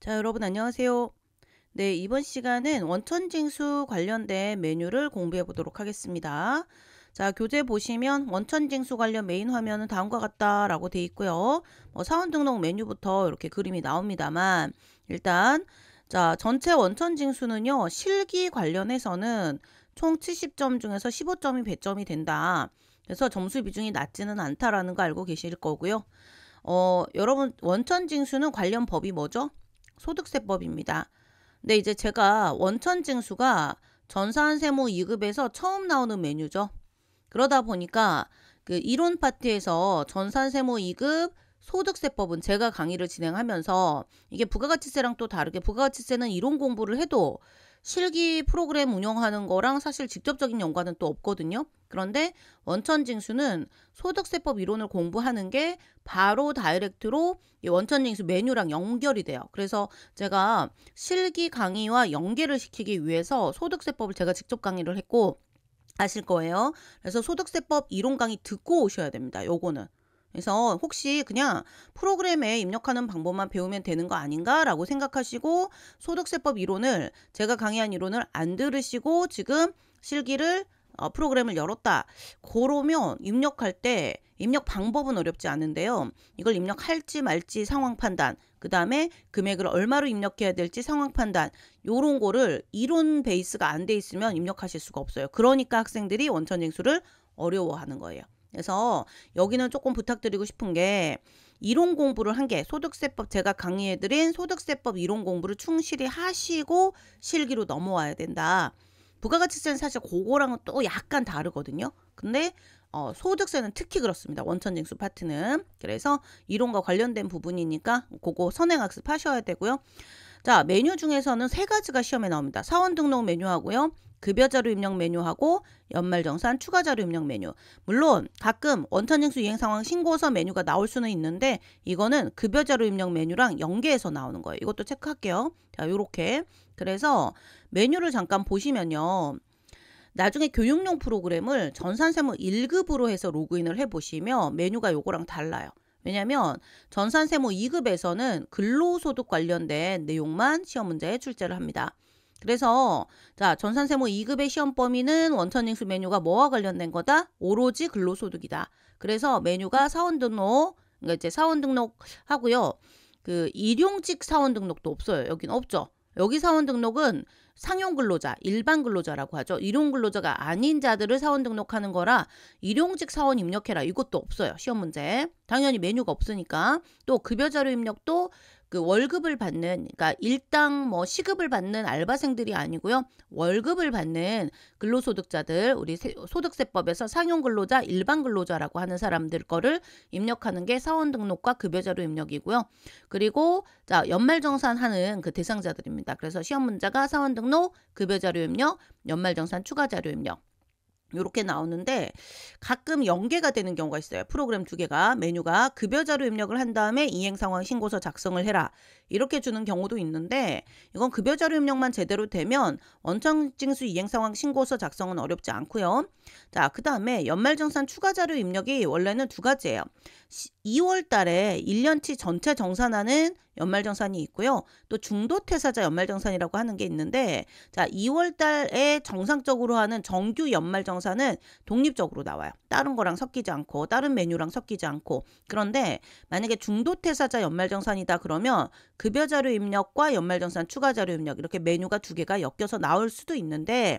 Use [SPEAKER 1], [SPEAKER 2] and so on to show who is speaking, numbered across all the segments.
[SPEAKER 1] 자, 여러분 안녕하세요. 네, 이번 시간은 원천징수 관련된 메뉴를 공부해 보도록 하겠습니다. 자, 교재 보시면 원천징수 관련 메인 화면은 다음과 같다라고 돼 있고요. 사원 등록 메뉴부터 이렇게 그림이 나옵니다만 일단 자, 전체 원천징수는요. 실기 관련해서는 총 70점 중에서 15점이 배점이 된다. 그래서 점수 비중이 낮지는 않다라는 거 알고 계실 거고요. 여러분 원천징수는 관련 법이 뭐죠? 소득세법입니다. 근데 이제 제가 원천징수가 전산세무 2급에서 처음 나오는 메뉴죠. 그러다 보니까 그 이론 파트에서 전산세무 2급 소득세법은 제가 강의를 진행하면서 이게 부가가치세랑 또 다르게 부가가치세는 이론 공부를 해도 실기 프로그램 운영하는 거랑 사실 직접적인 연관은 또 없거든요. 그런데 원천징수는 소득세법 이론을 공부하는 게 바로 다이렉트로 이 원천징수 메뉴랑 연결이 돼요. 그래서 제가 실기 강의와 연계를 시키기 위해서 소득세법을 제가 직접 강의를 했고 아실 거예요. 그래서 소득세법 이론 강의 듣고 오셔야 됩니다. 요거는. 그래서 혹시 그냥 프로그램에 입력하는 방법만 배우면 되는 거 아닌가라고 생각하시고 소득세법 이론을 제가 강의한 이론을 안 들으시고 지금 실기를 프로그램을 열었다. 그러면 입력할 때 입력 방법은 어렵지 않은데요. 이걸 입력할지 말지 상황 판단, 그 다음에 금액을 얼마로 입력해야 될지 상황 판단, 요런 거를 이론 베이스가 안 돼 있으면 입력하실 수가 없어요. 그러니까 학생들이 원천징수를 어려워하는 거예요. 그래서 여기는 조금 부탁드리고 싶은 게 이론 공부를 한 게 소득세법 제가 강의해드린 소득세법 이론 공부를 충실히 하시고 실기로 넘어와야 된다. 부가가치세는 사실 그거랑은 또 약간 다르거든요. 근데 소득세는 특히 그렇습니다. 원천징수 파트는. 그래서 이론과 관련된 부분이니까 그거 선행학습 하셔야 되고요. 자, 메뉴 중에서는 세 가지가 시험에 나옵니다. 사원 등록 메뉴하고요. 급여자료 입력 메뉴하고 연말정산 추가자료 입력 메뉴. 물론 가끔 원천징수 이행상황 신고서 메뉴가 나올 수는 있는데 이거는 급여자료 입력 메뉴랑 연계해서 나오는 거예요. 이것도 체크할게요. 자, 요렇게. 그래서 메뉴를 잠깐 보시면요. 나중에 교육용 프로그램을 전산세무 1급으로 해서 로그인을 해보시면 메뉴가 요거랑 달라요. 왜냐면 전산세무 2급에서는 근로소득 관련된 내용만 시험 문제에 출제를 합니다. 그래서 자 전산세무 2급의 시험 범위는 원천징수 메뉴가 뭐와 관련된 거다? 오로지 근로소득이다. 그래서 메뉴가 사원 등록, 그러니까 이제 사원 등록 하고요. 그 일용직 사원 등록도 없어요. 여긴 없죠. 여기 사원 등록은 상용 근로자, 일반 근로자라고 하죠. 일용 근로자가 아닌 자들을 사원 등록하는 거라 일용직 사원 입력해라. 이것도 없어요. 시험 문제. 당연히 메뉴가 없으니까. 또 급여자료 입력도 그 월급을 받는, 그러니까 일당 뭐 시급을 받는 알바생들이 아니고요. 월급을 받는 근로소득자들, 우리 소득세법에서 상용 근로자, 일반 근로자라고 하는 사람들 거를 입력하는 게 사원 등록과 급여자료 입력이고요. 그리고 자 연말정산하는 그 대상자들입니다. 그래서 시험 문제가 사원 등록, 급여자료 입력, 연말정산 추가자료 입력. 이렇게 나오는데 가끔 연계가 되는 경우가 있어요. 프로그램 두 개가 메뉴가 급여자료 입력을 한 다음에 이행상황 신고서 작성을 해라. 이렇게 주는 경우도 있는데 이건 급여자료 입력만 제대로 되면 원천징수 이행상황 신고서 작성은 어렵지 않고요. 자, 그 다음에 연말정산 추가자료 입력이 원래는 두 가지예요. 2월 달에 1년치 전체 정산하는 연말정산이 있고요. 또 중도퇴사자 연말정산이라고 하는 게 있는데 자 2월 달에 정상적으로 하는 정규 연말정산은 독립적으로 나와요. 다른 거랑 섞이지 않고 다른 메뉴랑 섞이지 않고. 그런데 만약에 중도퇴사자 연말정산이다 그러면 급여자료 입력과 연말정산 추가자료 입력 이렇게 메뉴가 두 개가 엮여서 나올 수도 있는데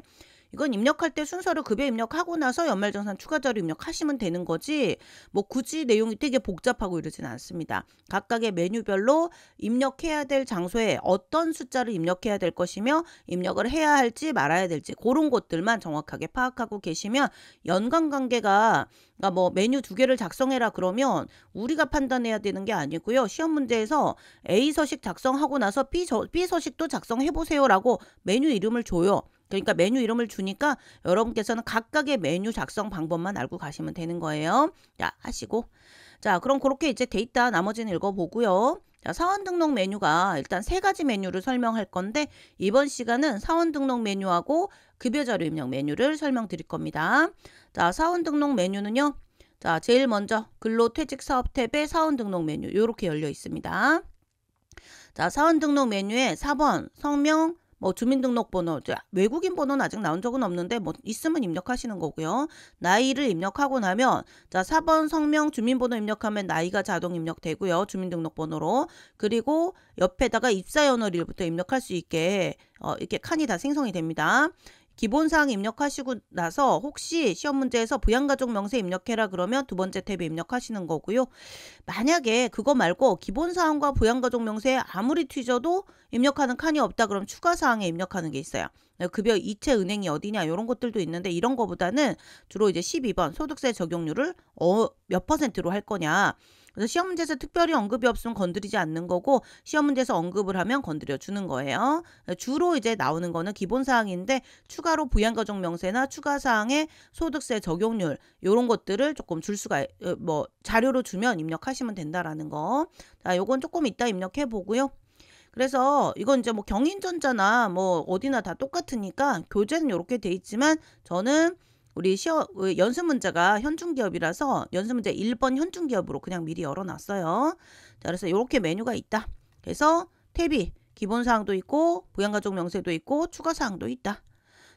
[SPEAKER 1] 이건 입력할 때 순서를 급여 입력하고 나서 연말정산 추가자료 입력하시면 되는 거지 뭐 굳이 내용이 되게 복잡하고 이러진 않습니다. 각각의 메뉴별로 입력해야 될 장소에 어떤 숫자를 입력해야 될 것이며 입력을 해야 할지 말아야 될지 그런 것들만 정확하게 파악하고 계시면 연관관계가 그러니까 뭐 메뉴 두 개를 작성해라 그러면 우리가 판단해야 되는 게 아니고요. 시험 문제에서 A 서식 작성하고 나서 B 서식도 작성해 보세요라고 메뉴 이름을 줘요. 그러니까 메뉴 이름을 주니까 여러분께서는 각각의 메뉴 작성 방법만 알고 가시면 되는 거예요. 자, 하시고. 자, 그럼 그렇게 이제 돼 있다. 나머지는 읽어보고요. 자, 사원 등록 메뉴가 일단 세 가지 메뉴를 설명할 건데 이번 시간은 사원 등록 메뉴하고 급여자료 입력 메뉴를 설명드릴 겁니다. 자, 사원 등록 메뉴는요. 자, 제일 먼저 근로퇴직사업 탭에 사원 등록 메뉴 이렇게 열려 있습니다. 자, 사원 등록 메뉴에 4번 성명, 뭐 주민등록번호, 외국인 번호는 아직 나온 적은 없는데 뭐 있으면 입력하시는 거고요. 나이를 입력하고 나면 자, 4번 성명 주민번호 입력하면 나이가 자동 입력되고요. 주민등록번호로. 그리고 옆에다가 입사연월일부터 입력할 수 있게 이렇게 칸이 다 생성이 됩니다. 기본사항 입력하시고 나서 혹시 시험 문제에서 부양가족 명세 입력해라 그러면 두 번째 탭에 입력하시는 거고요. 만약에 그거 말고 기본사항과 부양가족 명세에 아무리 뒤져도 입력하는 칸이 없다 그럼 추가사항에 입력하는 게 있어요. 급여 이체 은행이 어디냐 이런 것들도 있는데 이런 거보다는 주로 이제 12번 소득세 적용률을 몇 %로 할 거냐. 그래서 시험 문제에서 특별히 언급이 없으면 건드리지 않는 거고 시험 문제에서 언급을 하면 건드려 주는 거예요. 주로 이제 나오는 거는 기본 사항인데 추가로 부양가족 명세나 추가 사항의 소득세 적용률 이런 것들을 조금 줄 수가 뭐 자료로 주면 입력하시면 된다라는 거. 자, 요건 조금 이따 입력해 보고요. 그래서 이건 이제 뭐 경인전자나 뭐 어디나 다 똑같으니까 교재는 이렇게 돼 있지만 저는 우리 연습 문제가 현중기업이라서 연습 문제 1번 현중기업으로 그냥 미리 열어놨어요. 자, 그래서 이렇게 메뉴가 있다. 그래서 탭이 기본사항도 있고 부양가족 명세도 있고 추가사항도 있다.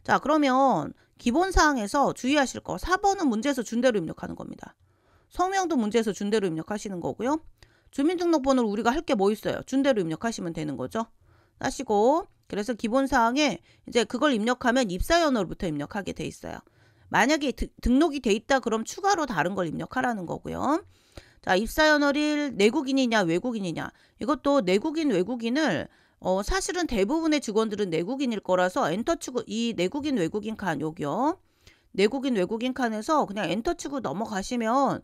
[SPEAKER 1] 자, 그러면 기본사항에서 주의하실 거 4번은 문제에서 준 대로 입력하는 겁니다. 성명도 문제에서 준 대로 입력하시는 거고요. 주민등록번호를 우리가 할 게 뭐 있어요? 준 대로 입력하시면 되는 거죠. 하시고 그래서 기본사항에 이제 그걸 입력하면 입사연월부터 입력하게 돼 있어요. 만약에 등록이 돼 있다 그럼 추가로 다른 걸 입력하라는 거고요. 자, 입사연월일 내국인이냐 외국인이냐. 이것도 내국인 외국인을 사실은 대부분의 직원들은 내국인일 거라서 엔터 치고 이 내국인 외국인 칸 여기요. 내국인 외국인 칸에서 그냥 엔터 치고 넘어가시면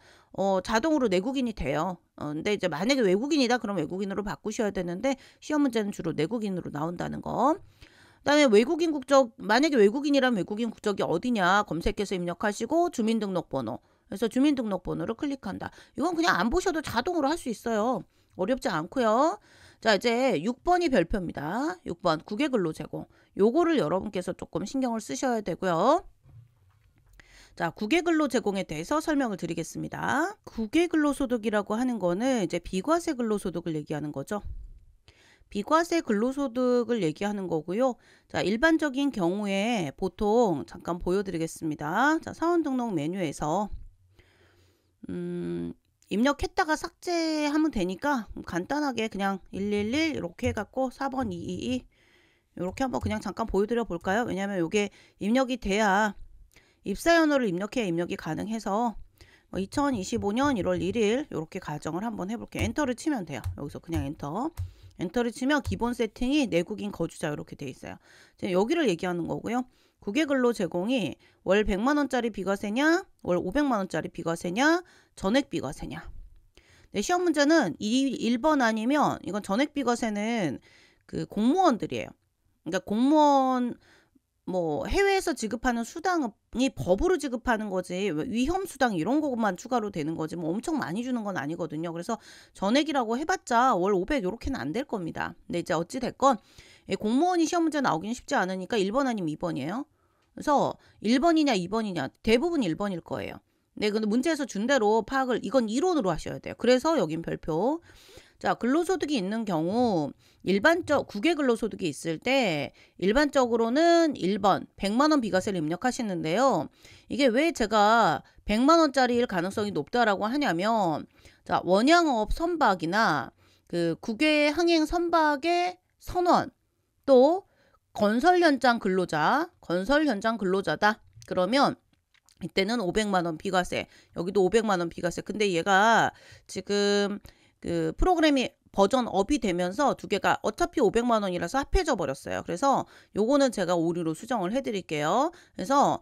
[SPEAKER 1] 자동으로 내국인이 돼요. 근데 이제 만약에 외국인이다 그럼 외국인으로 바꾸셔야 되는데 시험 문제는 주로 내국인으로 나온다는 거. 그다음에 외국인 국적 만약에 외국인이라면 외국인 국적이 어디냐 검색해서 입력하시고 주민등록번호. 그래서 주민등록번호를 클릭한다. 이건 그냥 안 보셔도 자동으로 할 수 있어요. 어렵지 않고요. 자, 이제 6번이 별표입니다. 6번 국외근로 제공. 요거를 여러분께서 조금 신경을 쓰셔야 되고요. 자, 국외근로 제공에 대해서 설명을 드리겠습니다. 국외근로소득이라고 하는 거는 이제 비과세 근로소득을 얘기하는 거죠. 비과세 근로소득을 얘기하는 거고요. 자, 일반적인 경우에 보통 잠깐 보여드리겠습니다. 자, 사원등록 메뉴에서 입력했다가 삭제하면 되니까 간단하게 그냥 111 이렇게 해갖고 4번 222 이렇게 한번 그냥 잠깐 보여드려 볼까요? 왜냐하면 이게 입력이 돼야 입사연월을 입력해야 입력이 가능해서 2025년 1월 1일 이렇게 가정을 한번 해볼게요. 엔터를 치면 돼요. 여기서 그냥 엔터를 치면 기본 세팅이 내국인 거주자 이렇게 돼 있어요. 여기를 얘기하는 거고요. 국외근로 제공이 월 100만원짜리 비과세냐 월 500만원짜리 비과세냐 전액 비과세냐. 네, 시험 문제는 1번 아니면 이건 전액 비과세는 그 공무원들이에요. 그러니까 공무원 뭐 해외에서 지급하는 수당이 법으로 지급하는 거지 위험 수당 이런 것만 추가로 되는 거지 뭐 엄청 많이 주는 건 아니거든요. 그래서 전액이라고 해봤자 월 500 이렇게는 안 될 겁니다. 근데 이제 어찌 됐건 공무원이 시험 문제 나오기는 쉽지 않으니까 1번 아니면 2번이에요. 그래서 1번이냐 2번이냐 대부분 1번일 거예요. 네, 근데 문제에서 준 대로 파악을 이건 이론으로 하셔야 돼요. 그래서 여긴 별표. 자, 근로소득이 있는 경우 국외 근로소득이 있을 때 일반적으로는 1번 100만원 비과세를 입력하시는데요. 이게 왜 제가 100만원짜리일 가능성이 높다라고 하냐면 자, 원양업 선박이나 그 국외 항행 선박의 선원 또 건설 현장 근로자다. 그러면 이때는 500만원 비과세, 여기도 500만원 비과세. 근데 얘가 지금 그 프로그램이 버전 업이 되면서 두 개가 어차피 500만원이라서 합해져 버렸어요. 그래서 요거는 제가 오류로 수정을 해드릴게요. 그래서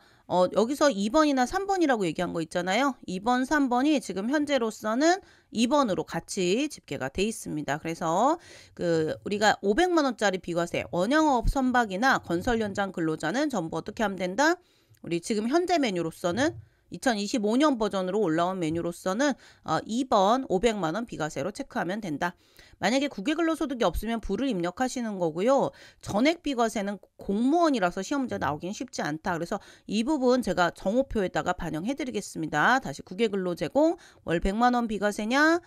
[SPEAKER 1] 여기서 2번이나 3번이라고 얘기한 거 있잖아요. 2번, 3번이 지금 현재로서는 2번으로 같이 집계가 돼 있습니다. 그래서 그 우리가 500만원짜리 비과세, 원양업 선박이나 건설 현장 근로자는 전부 어떻게 하면 된다? 우리 지금 현재 메뉴로서는 2025년 버전으로 올라온 메뉴로서는 2번 500만원 비과세로 체크하면 된다. 만약에 국외근로소득이 없으면 불을 입력하시는 거고요. 전액 비과세는 공무원이라서 시험 문제 나오긴 쉽지 않다. 그래서 이 부분 제가 정오표에다가 반영해 드리겠습니다. 다시 국외근로 제공 월 100만원 비과세냐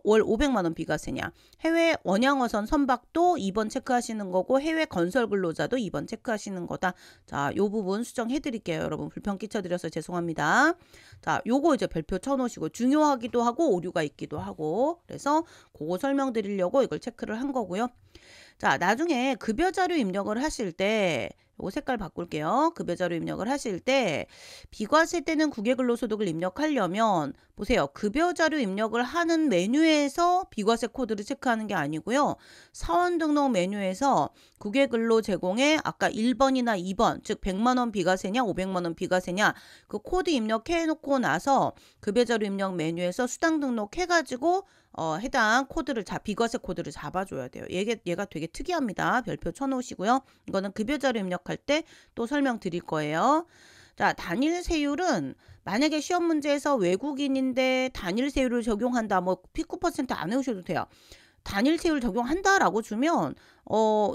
[SPEAKER 1] 월 500만 원 비과세냐. 해외 원양어선 선박도 2번 체크하시는 거고 해외 건설 근로자도 2번 체크하시는 거다. 자, 요 부분 수정해 드릴게요. 여러분 불편 끼쳐드려서 죄송합니다. 자, 요거 이제 별표 쳐놓으시고 중요하기도 하고 오류가 있기도 하고 그래서 그거 설명드리려고 이걸 체크를 한 거고요. 자, 나중에 급여자료 입력을 하실 때 요거 색깔 바꿀게요. 급여자료 입력을 하실 때 비과세 때는 국외근로소득을 입력하려면 보세요. 급여자료 입력을 하는 메뉴에서 비과세 코드를 체크하는 게 아니고요. 사원 등록 메뉴에서 국외근로 제공에 아까 1번이나 2번 즉 100만 원 비과세냐 500만 원 비과세냐 그 코드 입력해 놓고 나서 급여자료 입력 메뉴에서 수당 등록해가지고 해당 코드를 비과세 코드를 잡아줘야 돼요. 얘가 되게 특이합니다. 별표 쳐놓으시고요. 이거는 급여자료 입력할 때 또 설명드릴 거예요. 자, 단일 세율은 만약에 시험 문제에서 외국인인데 단일 세율을 적용한다. 뭐 19% 안 외우셔도 돼요. 단일 세율 적용한다라고 주면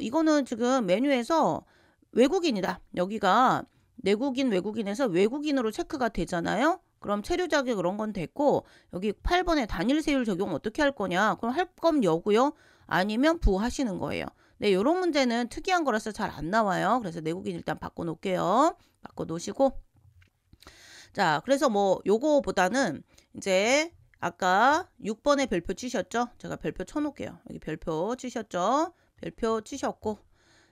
[SPEAKER 1] 이거는 지금 메뉴에서 외국인이다. 여기가 내국인 외국인에서 외국인으로 체크가 되잖아요. 그럼 체류 자격 그런 건 됐고 여기 8번에 단일 세율 적용 어떻게 할 거냐. 그럼 할 거면 여고요. 아니면 부 하시는 거예요. 네, 요런 문제는 특이한 거라서 잘 안 나와요. 그래서 내국인 일단 바꿔 놓을게요. 바꿔 놓으시고 자, 그래서 뭐 요거보다는 이제 아까 6번에 별표 치셨죠? 제가 별표 쳐놓을게요. 여기 별표 치셨죠? 별표 치셨고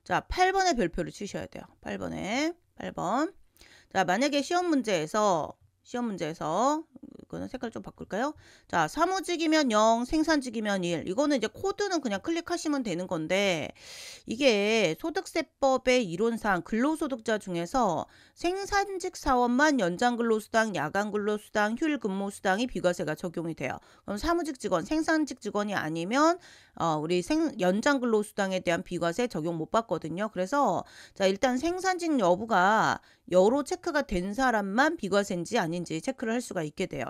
[SPEAKER 1] 자, 8번에 별표를 치셔야 돼요. 8번. 자, 만약에 시험 문제에서 이거는 색깔 좀 바꿀까요? 자, 사무직이면 0, 생산직이면 1. 이거는 이제 코드는 그냥 클릭하시면 되는 건데 이게 소득세법의 이론상 근로소득자 중에서 생산직 사원만 연장근로수당, 야간근로수당, 휴일근무수당이 비과세가 적용이 돼요. 그럼 사무직 직원, 생산직 직원이 아니면 우리 연장근로수당에 대한 비과세 적용 못 받거든요. 그래서 자, 일단 생산직 여부가 여로 체크가 된 사람만 비과세인지 아닌지 체크를 할 수가 있게 돼요.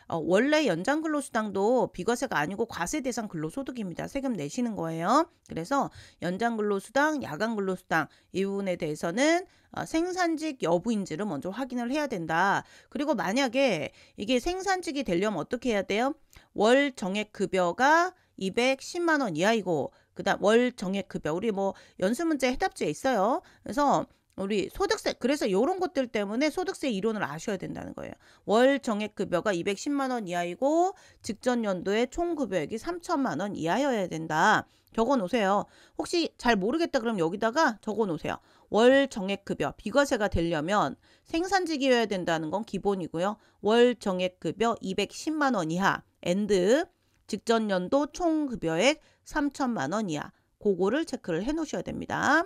[SPEAKER 1] 원래 연장근로수당도 비과세가 아니고 과세 대상 근로소득입니다. 세금 내시는 거예요. 그래서 연장근로수당, 야간근로수당 이 부분에 대해서는 생산직 여부인지를 먼저 확인을 해야 된다. 그리고 만약에 이게 생산직이 되려면 어떻게 해야 돼요? 월 정액급여가 210만 원 이하이고 그다음 월 정액급여 우리 뭐 연수문제 해답지에 있어요. 그래서 우리 소득세 그래서 이런 것들 때문에 소득세 이론을 아셔야 된다는 거예요. 월 정액급여가 210만 원 이하이고 직전 연도의 총급여액이 3천만 원 이하여야 된다. 적어 놓으세요. 혹시 잘 모르겠다 그러면 여기다가 적어 놓으세요. 월 정액급여 비과세가 되려면 생산직이어야 된다는 건 기본이고요. 월 정액급여 210만 원 이하 앤드 직전 연도 총급여액 3천만 원 이하 그거를 체크를 해 놓으셔야 됩니다.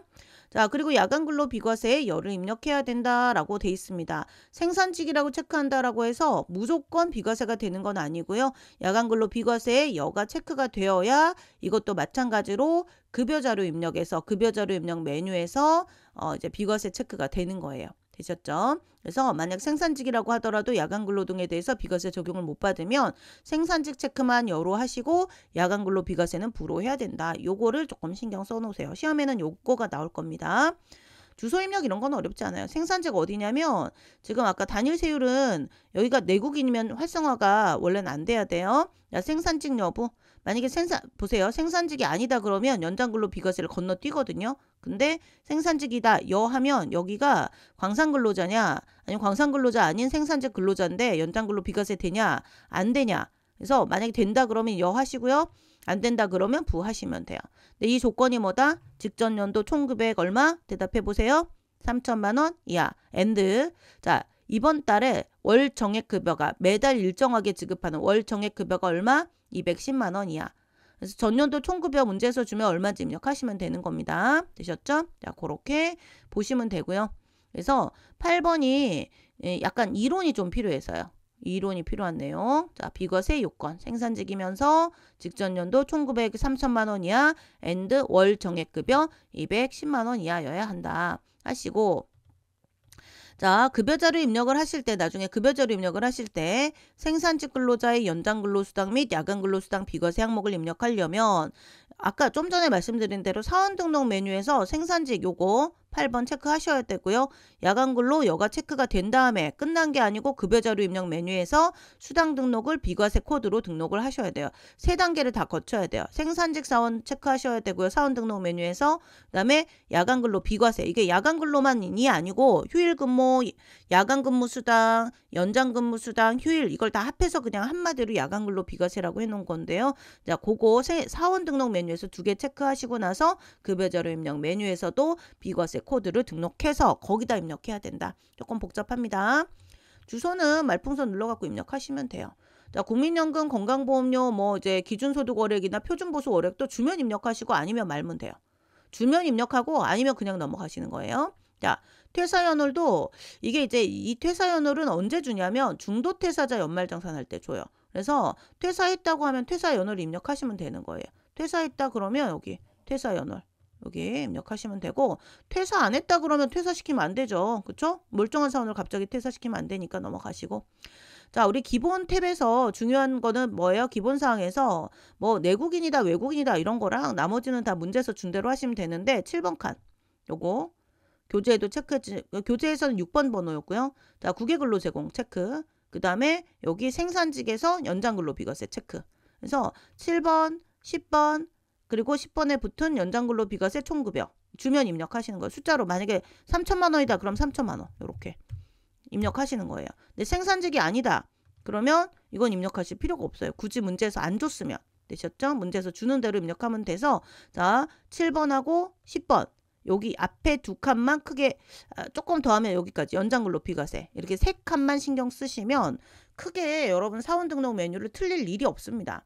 [SPEAKER 1] 자, 그리고 야간근로 비과세에 열을 입력해야 된다라고 돼 있습니다. 생산직이라고 체크한다라고 해서 무조건 비과세가 되는 건 아니고요. 야간근로 비과세에 여가 체크가 되어야 이것도 마찬가지로 급여자료 입력에서 급여자료 입력 메뉴에서 이제 비과세 체크가 되는 거예요. 되셨죠? 그래서 만약 생산직이라고 하더라도 야간근로 등에 대해서 비과세 적용을 못 받으면 생산직 체크만 여로 하시고 야간근로 비과세는 부로 해야 된다. 요거를 조금 신경 써놓으세요. 시험에는 요거가 나올 겁니다. 주소 입력 이런 건 어렵지 않아요. 생산지가 어디냐면 지금 아까 단일 세율은 여기가 내국인이면 활성화가 원래는 안 돼야 돼요. 야, 생산직 여부. 만약에 보세요. 생산직이 아니다 그러면 연장근로 비과세를 건너뛰거든요. 근데 생산직이다 하면 여기가 광산근로자냐 아니면 광산근로자 아닌 생산직 근로자인데 연장근로 비과세 되냐 안 되냐. 그래서 만약에 된다 그러면 하시고요. 안 된다 그러면 부 하시면 돼요. 근데 이 조건이 뭐다? 직전 연도 총급여액 얼마? 대답해 보세요. 3천만 원 이하. 앤드. 자, 이번 달에 월 정액급여가 매달 일정하게 지급하는 월 정액급여가 얼마? 210만 원 이하. 그래서 전년도 총급여 문제에서 주면 얼마인지 입력하시면 되는 겁니다. 되셨죠? 자, 그렇게 보시면 되고요. 그래서 8번이 약간 이론이 좀 필요해서요. 이론이 필요한 내용. 자, 비과세 요건. 생산직이면서 직전 연도 총급여액 3천만 원 이하 앤드 월 정액급여 210만 원 이하여야 한다. 하시고 자, 급여자료 입력을 하실 때 나중에 급여자료 입력을 하실 때 생산직 근로자의 연장근로수당 및 야간근로수당 비과세 항목을 입력하려면 아까 좀 전에 말씀드린 대로 사원 등록 메뉴에서 생산직 요거 8번 체크하셔야 되고요. 야간근로 여가 체크가 된 다음에 끝난 게 아니고 급여자료 입력 메뉴에서 수당 등록을 비과세 코드로 등록을 하셔야 돼요. 세 단계를 다 거쳐야 돼요. 생산직 사원 체크하셔야 되고요. 사원 등록 메뉴에서 그다음에 야간근로 비과세, 이게 야간근로만이 아니고 휴일근무, 야간근무 수당, 연장근무 수당, 휴일 이걸 다 합해서 그냥 한마디로 야간근로 비과세라고 해놓은 건데요. 자, 그거 사원 등록 메뉴에서 두 개 체크하시고 나서 급여자료 입력 메뉴에서도 비과세 코드를 등록해서 거기다 입력해야 된다. 조금 복잡합니다. 주소는 말풍선 눌러갖고 입력하시면 돼요. 자, 국민연금, 건강보험료, 뭐 이제 기준소득 월액이나 표준보수 월액도 주면 입력하시고 아니면 말면 돼요. 주면 입력하고 아니면 그냥 넘어가시는 거예요. 자, 퇴사연월도 이게 이제 이 퇴사연월은 언제 주냐면 중도퇴사자 연말정산할 때 줘요. 그래서 퇴사했다고 하면 퇴사연월 입력하시면 되는 거예요. 퇴사했다 그러면 여기 퇴사연월 여기 입력하시면 되고, 퇴사 안 했다 그러면 퇴사시키면 안 되죠. 그쵸? 멀쩡한 사원을 갑자기 퇴사시키면 안 되니까 넘어가시고. 자, 우리 기본 탭에서 중요한 거는 뭐예요? 기본사항에서 뭐 내국인이다 외국인이다 이런 거랑 나머지는 다 문제에서 준 대로 하시면 되는데 7번 칸 요거 교재에도 체크해, 교재에서는 6번 번호였고요. 자, 국외근로 제공 체크. 그 다음에 여기 생산직에서 연장근로 비과세 체크. 그래서 7번, 10번, 그리고 10번에 붙은 연장근로 비과세 총급여 주면 입력하시는 거예요. 숫자로 만약에 3천만 원이다 그럼 3천만 원 이렇게 입력하시는 거예요. 근데 생산직이 아니다 그러면 이건 입력하실 필요가 없어요. 굳이 문제에서 안 줬으면. 되셨죠? 문제에서 주는 대로 입력하면 돼서, 자, 7번하고 10번 여기 앞에 두 칸만 크게 조금 더 하면 여기까지 연장근로 비과세 이렇게 세 칸만 신경 쓰시면 크게 여러분 사원 등록 메뉴를 틀릴 일이 없습니다.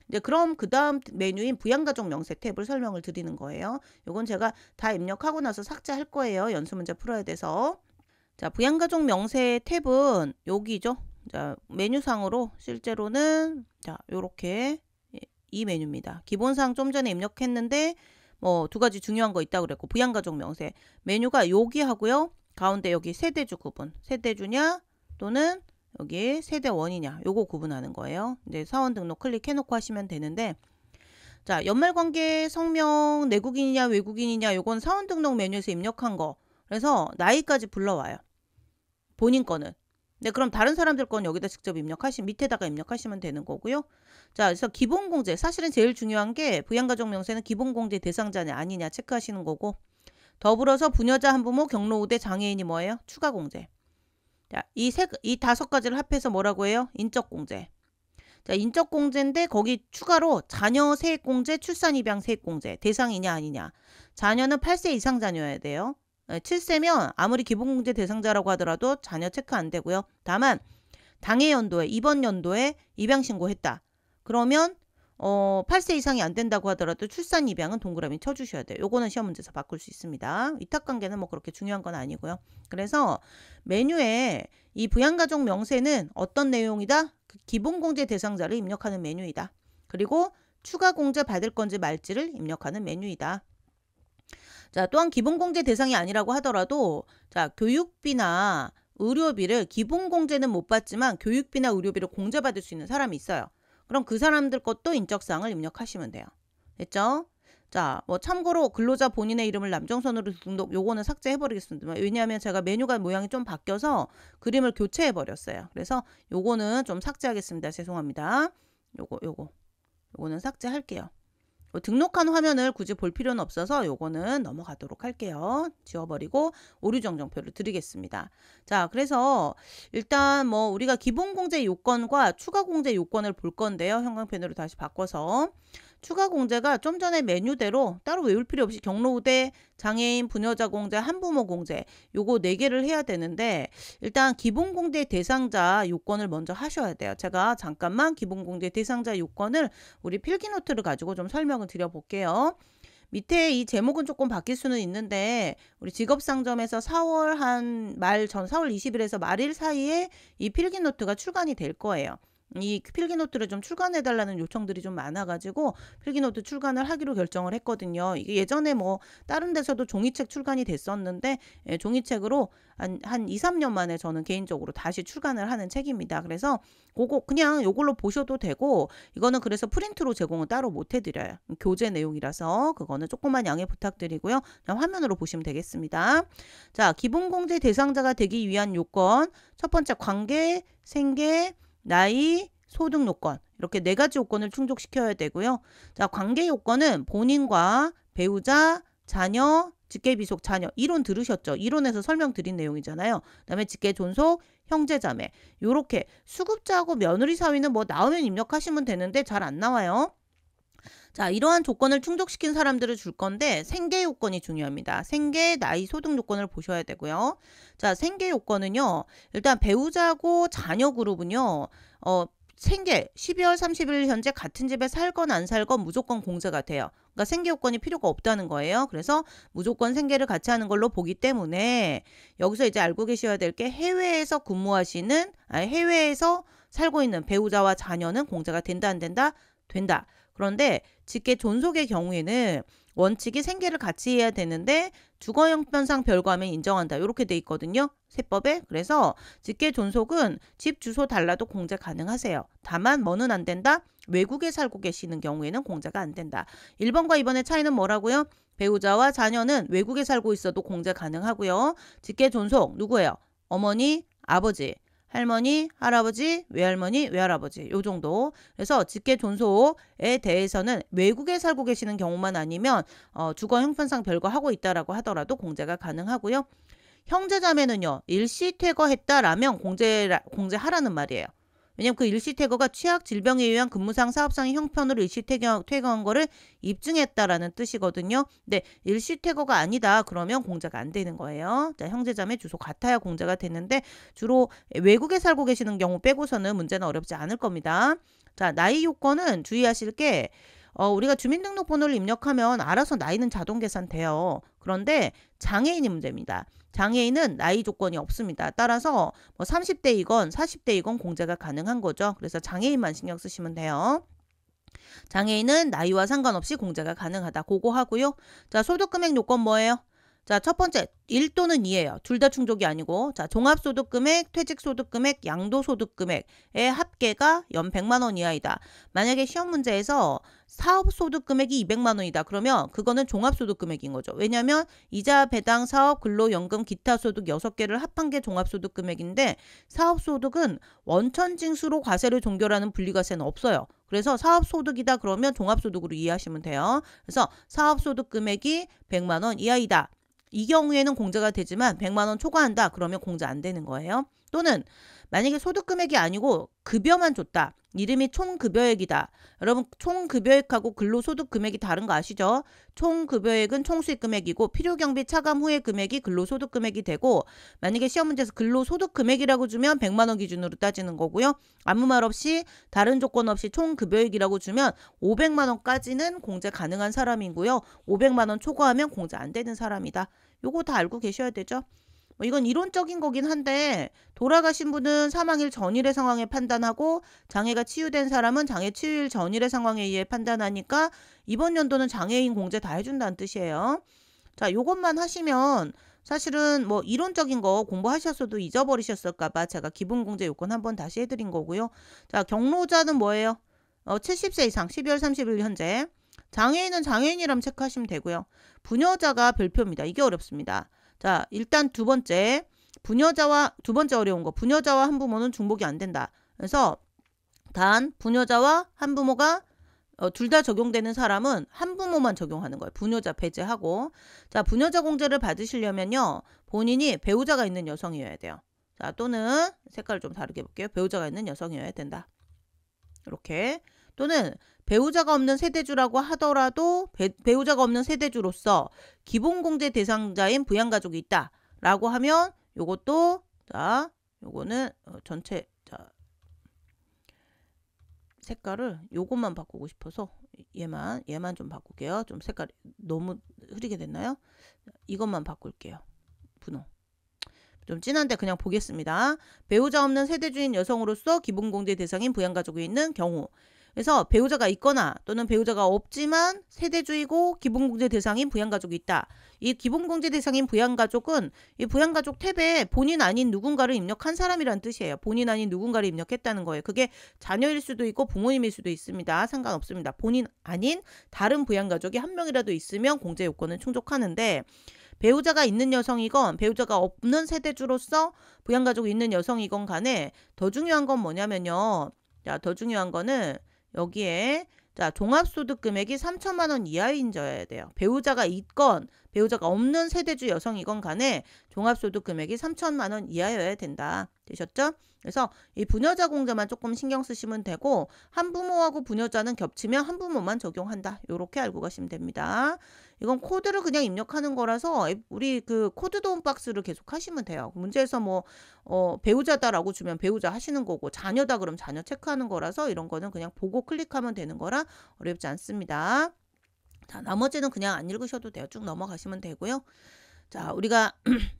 [SPEAKER 1] 이제 그럼 그 다음 메뉴인 부양가족 명세 탭을 설명을 드리는 거예요. 이건 제가 다 입력하고 나서 삭제할 거예요. 연수 문제 풀어야 돼서. 자, 부양가족 명세 탭은 여기죠. 자, 메뉴상으로 실제로는 자, 요렇게 이 메뉴입니다. 기본사항 좀 전에 입력했는데 뭐 두 가지 중요한 거 있다고 그랬고, 부양가족 명세 메뉴가 여기 하고요. 가운데 여기 세대주 구분, 세대주냐 또는 여기 세대원이냐 요거 구분하는 거예요. 이제 사원 등록 클릭해놓고 하시면 되는데, 자, 연말관계 성명 내국인이냐 외국인이냐 요건 사원 등록 메뉴에서 입력한 거. 그래서 나이까지 불러와요. 본인 거는. 네, 그럼 다른 사람들 건 여기다 직접 밑에다가 입력하시면 되는 거고요. 자, 그래서 기본공제, 사실은 제일 중요한 게 부양가족 명세는 기본공제 대상자냐 아니냐 체크하시는 거고, 더불어서 부녀자 한부모 경로우대 장애인이 뭐예요? 추가공제. 자, 이 다섯 가지를 합해서 뭐라고 해요? 인적공제. 자, 인적공제인데 거기 추가로 자녀 세액공제, 출산입양 세액공제 대상이냐 아니냐. 자녀는 8세 이상 자녀여야 돼요. 7세면 아무리 기본공제 대상자라고 하더라도 자녀 체크 안 되고요. 다만 당해 연도에 이번 연도에 입양 신고했다. 그러면 8세 이상이 안 된다고 하더라도 출산 입양은 동그라미 쳐주셔야 돼요. 요거는 시험 문제에서 바꿀 수 있습니다. 위탁관계는 뭐 그렇게 중요한 건 아니고요. 그래서 메뉴에 이 부양가족 명세는 어떤 내용이다? 기본공제 대상자를 입력하는 메뉴이다. 그리고 추가공제 받을 건지 말지를 입력하는 메뉴이다. 자, 또한 기본공제 대상이 아니라고 하더라도 자, 교육비나 의료비를 기본공제는 못 받지만 교육비나 의료비를 공제받을 수 있는 사람이 있어요. 그럼 그 사람들 것도 인적사항을 입력하시면 돼요. 됐죠? 자, 뭐 참고로 근로자 본인의 이름을 남정선으로 등록 요거는 삭제해버리겠습니다. 왜냐하면 제가 메뉴가 모양이 좀 바뀌어서 그림을 교체해버렸어요. 그래서 요거는 좀 삭제하겠습니다. 죄송합니다. 요거는 삭제할게요. 등록한 화면을 굳이 볼 필요는 없어서 요거는 넘어가도록 할게요. 지워버리고 오류정정표를 드리겠습니다. 자, 그래서 일단 뭐 우리가 기본공제 요건과 추가공제 요건을 볼 건데요. 형광펜으로 다시 바꿔서 추가공제가 좀 전에 메뉴대로 따로 외울 필요 없이 경로우대, 장애인, 부녀자 공제, 한부모 공제 요거 4개를 해야 되는데, 일단 기본공제 대상자 요건을 먼저 하셔야 돼요. 제가 잠깐만 기본공제 대상자 요건을 우리 필기노트를 가지고 좀 설명을 드려볼게요. 밑에 이 제목은 조금 바뀔 수는 있는데 우리 직업상점에서 4월 20일에서 말일 사이에 이 필기노트가 출간이 될 거예요. 이 필기노트를 좀 출간해 달라는 요청들이 좀 많아 가지고 필기노트 출간을 하기로 결정을 했거든요. 이게 예전에 뭐 다른 데서도 종이책 출간이 됐었는데 예, 종이책으로 한 2-3년 만에 저는 개인적으로 다시 출간을 하는 책입니다. 그래서 고거 그냥 요걸로 보셔도 되고, 이거는 그래서 프린트로 제공은 따로 못 해 드려요. 교재 내용이라서 그거는 조금만 양해 부탁드리고요. 그냥 화면으로 보시면 되겠습니다. 자, 기본공제 대상자가 되기 위한 요건. 첫 번째, 관계, 생계, 나이, 소득 요건. 이렇게 4가지 요건을 충족시켜야 되고요. 자, 관계 요건은 본인과 배우자, 자녀, 직계비속, 자녀. 이론 들으셨죠? 이론에서 설명드린 내용이잖아요. 그다음에 직계존속, 형제자매. 요렇게 수급자하고 며느리 사위는 뭐 나오면 입력하시면 되는데 잘 안 나와요. 자, 이러한 조건을 충족시킨 사람들을 줄 건데 생계 요건이 중요합니다. 생계, 나이, 소득 요건을 보셔야 되고요. 자, 생계 요건은요. 일단 배우자고 자녀 그룹은요. 생계 12월 30일 현재 같은 집에 살건 안 살건 무조건 공제가 돼요. 그러니까 생계 요건이 필요가 없다는 거예요. 그래서 무조건 생계를 같이 하는 걸로 보기 때문에 여기서 이제 알고 계셔야 될 게 해외에서 근무하시는, 해외에서 살고 있는 배우자와 자녀는 공제가 된다 안 된다? 된다. 그런데 직계 존속의 경우에는 원칙이 생계를 같이 해야 되는데 주거 형편상 별거하면 인정한다. 이렇게 돼 있거든요. 세법에. 그래서 직계 존속은 집 주소 달라도 공제 가능하세요. 다만 뭐는 안 된다? 외국에 살고 계시는 경우에는 공제가 안 된다. 1번과 2번의 차이는 뭐라고요? 배우자와 자녀는 외국에 살고 있어도 공제 가능하고요. 직계 존속 누구예요? 어머니, 아버지. 할머니, 할아버지, 외할머니, 외할아버지 요 정도. 그래서 직계 존속에 대해서는 외국에 살고 계시는 경우만 아니면 주거 형편상 별거 하고 있다라고 하더라도 가능하고요. 형제자매는요. 일시퇴거했다라면 공제하라는 말이에요. 왜냐면 그 일시퇴거가 취약, 질병에 의한 근무상, 사업상의 형편으로 일시퇴거한 거를 입증했다라는 뜻이거든요. 근데 일시퇴거가 아니다 그러면 공제가 안 되는 거예요. 자, 형제자매 주소 같아야 공제가 되는데 주로 외국에 살고 계시는 경우 빼고서는 문제는 어렵지 않을 겁니다. 자, 나이 요건은 주의하실 게 우리가 주민등록번호를 입력하면 알아서 나이는 자동 계산돼요. 그런데 장애인이 문제입니다. 장애인은 나이 조건이 없습니다. 따라서 뭐 30대이건 40대이건 공제가 가능한 거죠. 그래서 장애인만 신경 쓰시면 돼요. 장애인은 나이와 상관없이 공제가 가능하다. 그거 하고요. 자, 소득금액 요건 뭐예요? 자, 첫 번째 1 또는 2예요. 둘 다 충족이 아니고. 자, 종합소득금액, 퇴직소득금액, 양도소득금액의 합계가 연 100만 원 이하이다. 만약에 시험 문제에서 사업소득금액이 200만 원이다. 그러면 그거는 종합소득금액인 거죠. 왜냐하면 이자, 배당, 사업, 근로연금, 기타소득 6개를 합한 게 종합소득금액인데 사업소득은 원천징수로 과세를 종결하는 분리과세는 없어요. 그래서 사업소득이다 그러면 종합소득으로 이해하시면 돼요. 그래서 사업소득금액이 100만 원 이하이다. 이 경우에는 공제가 되지만 100만 원 초과한다 그러면 공제 안 되는 거예요. 또는 만약에 소득금액이 아니고 급여만 줬다. 이름이 총급여액이다. 여러분 총급여액하고 근로소득금액이 다른 거 아시죠? 총급여액은 총수익금액이고 필요경비 차감 후의 금액이 근로소득금액이 되고, 만약에 시험 문제에서 근로소득금액이라고 주면 100만 원 기준으로 따지는 거고요. 아무 말 없이 다른 조건 없이 총급여액이라고 주면 500만 원까지는 공제 가능한 사람이고요. 500만 원 초과하면 공제 안 되는 사람이다. 요거 다 알고 계셔야 되죠. 이건 이론적인 거긴 한데 돌아가신 분은 사망일 전일의 상황에 판단하고 장애가 치유된 사람은 장애 치유일 전일의 상황에 의해 판단하니까 이번 연도는 장애인 공제 다 해준다는 뜻이에요. 자, 요것만 하시면 사실은 뭐 이론적인 거 공부하셨어도 잊어버리셨을까봐 제가 기본공제 요건 한번 다시 해드린 거고요. 자, 경로자는 뭐예요? 70세 이상 12월 30일 현재. 장애인은 장애인이라면 체크하시면 되고요. 부녀자가 별표입니다. 이게 어렵습니다. 자, 일단 두 번째 어려운 거. 부녀자와 한부모는 중복이 안 된다. 그래서 단 부녀자와 한부모가 둘 다 적용되는 사람은 한부모만 적용하는 거예요. 부녀자 배제하고. 자, 부녀자 공제를 받으시려면요. 본인이 배우자가 있는 여성이어야 돼요. 자, 또는 색깔을 좀 다르게 볼게요. 배우자가 있는 여성이어야 된다. 이렇게. 또는 배우자가 없는 세대주라고 하더라도 배우자가 없는 세대주로서 기본공제 대상자인 부양가족이 있다 라고 하면 요것도, 자, 요거는 전체, 자, 색깔을 요것만 바꾸고 싶어서 얘만 좀 바꿀게요. 좀 색깔이 너무 흐리게 됐나요? 이것만 바꿀게요. 분홍. 좀 진한데 그냥 보겠습니다. 배우자 없는 세대주인 여성으로서 기본공제 대상인 부양가족이 있는 경우. 그래서 배우자가 있거나 또는 배우자가 없지만 세대주이고 기본공제 대상인 부양가족이 있다. 이 기본공제 대상인 부양가족은 이 부양가족 탭에 본인 아닌 누군가를 입력한 사람이란 뜻이에요. 본인 아닌 누군가를 입력했다는 거예요. 그게 자녀일 수도 있고 부모님일 수도 있습니다. 상관없습니다. 본인 아닌 다른 부양가족이 한 명이라도 있으면 공제 요건은 충족하는데, 배우자가 있는 여성이건 배우자가 없는 세대주로서 부양가족이 있는 여성이건 간에 더 중요한 건 뭐냐면요. 자, 더 중요한 거는 여기에 자, 종합소득 금액이 3천만 원 이하인져야 돼요. 배우자가 있건 배우자가 없는 세대주 여성이건 간에 종합소득 금액이 3천만 원 이하여야 된다. 되셨죠? 그래서 이 부녀자 공제만 조금 신경 쓰시면 되고, 한부모하고 부녀자는 겹치면 한부모만 적용한다. 이렇게 알고 가시면 됩니다. 이건 코드를 그냥 입력하는 거라서 우리 그 코드 도움 박스를 계속 하시면 돼요. 문제에서 뭐 배우자다라고 주면 배우자 하시는 거고, 자녀다 그럼 자녀 체크하는 거라서 이런 거는 그냥 보고 클릭하면 되는 거라 어렵지 않습니다. 자, 나머지는 그냥 안 읽으셔도 돼요. 쭉 넘어가시면 되고요. 자, 우리가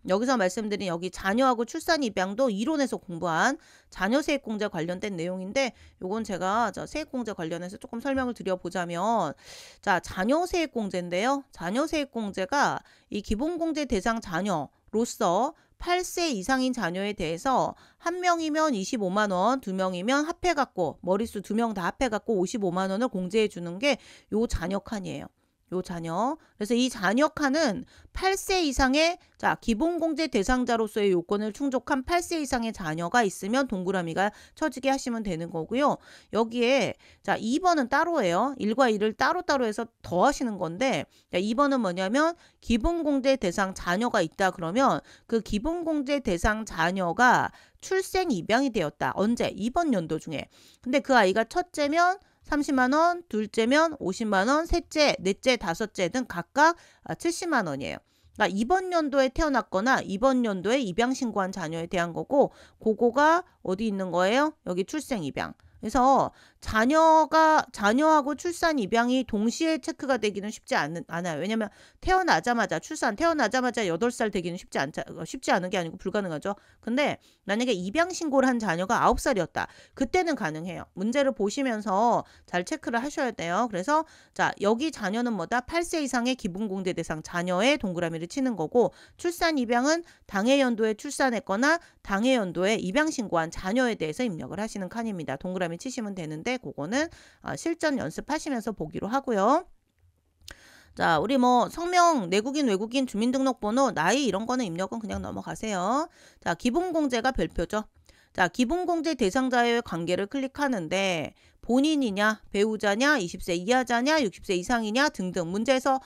[SPEAKER 1] 여기서 말씀드린 여기 자녀하고 출산 입양도 이론에서 공부한 자녀 세액공제 관련된 내용인데, 요건 제가 세액공제 관련해서 조금 설명을 드려보자면, 자, 자녀 세액공제인데요. 자녀 세액공제가 이 기본공제 대상 자녀로서 8세 이상인 자녀에 대해서 한 명이면 25만 원, 두 명이면 합해갖고 머릿수 2명 다 합해갖고 55만 원을 공제해 주는 게 요 자녀 칸이에요. 요 자녀. 그래서 이 자녀 칸은 8세 이상의 기본공제 대상자로서의 요건을 충족한 8세 이상의 자녀가 있으면 동그라미가 쳐지게 하시면 되는 거고요. 여기에 2번은 따로예요. 1과 2를 따로따로 해서 더하시는 건데, 2번은 뭐냐면 기본공제 대상 자녀가 있다 그러면 그 기본공제 대상 자녀가 출생 입양이 되었다. 언제? 이번 연도 중에. 근데 그 아이가 첫째면 30만 원, 둘째면 50만 원, 셋째, 넷째, 다섯째 등 각각 70만 원이에요. 그러니까 이번 연도에 태어났거나 이번 연도에 입양 신고한 자녀에 대한 거고, 그거가 어디 있는 거예요? 여기 출생 입양. 그래서 자녀하고 출산 입양이 동시에 체크가 되기는 쉽지 않아요. 왜냐면 태어나자마자 8살 되기는 쉽지 않은 게 아니고 불가능하죠. 근데 만약에 입양 신고를 한 자녀가 9살이었다. 그때는 가능해요. 문제를 보시면서 잘 체크를 하셔야 돼요. 그래서 여기 자녀는 뭐다? 8세 이상의 기본공제 대상 자녀에 동그라미를 치는 거고, 출산 입양은 당해 연도에 출산했거나 당해 연도에 입양 신고한 자녀에 대해서 입력을 하시는 칸입니다. 동그라미 치시면 되는데, 그거는 실전 연습하시면서 보기로 하고요. 자, 우리 뭐 성명, 내국인, 외국인, 주민등록번호, 나이 이런 거는 입력은 그냥 넘어가세요. 자, 기본공제가 별표죠. 자, 기본공제 대상자의 관계를 클릭하는데 본인이냐, 배우자냐, 20세 이하자냐, 60세 이상이냐 등등 문제에서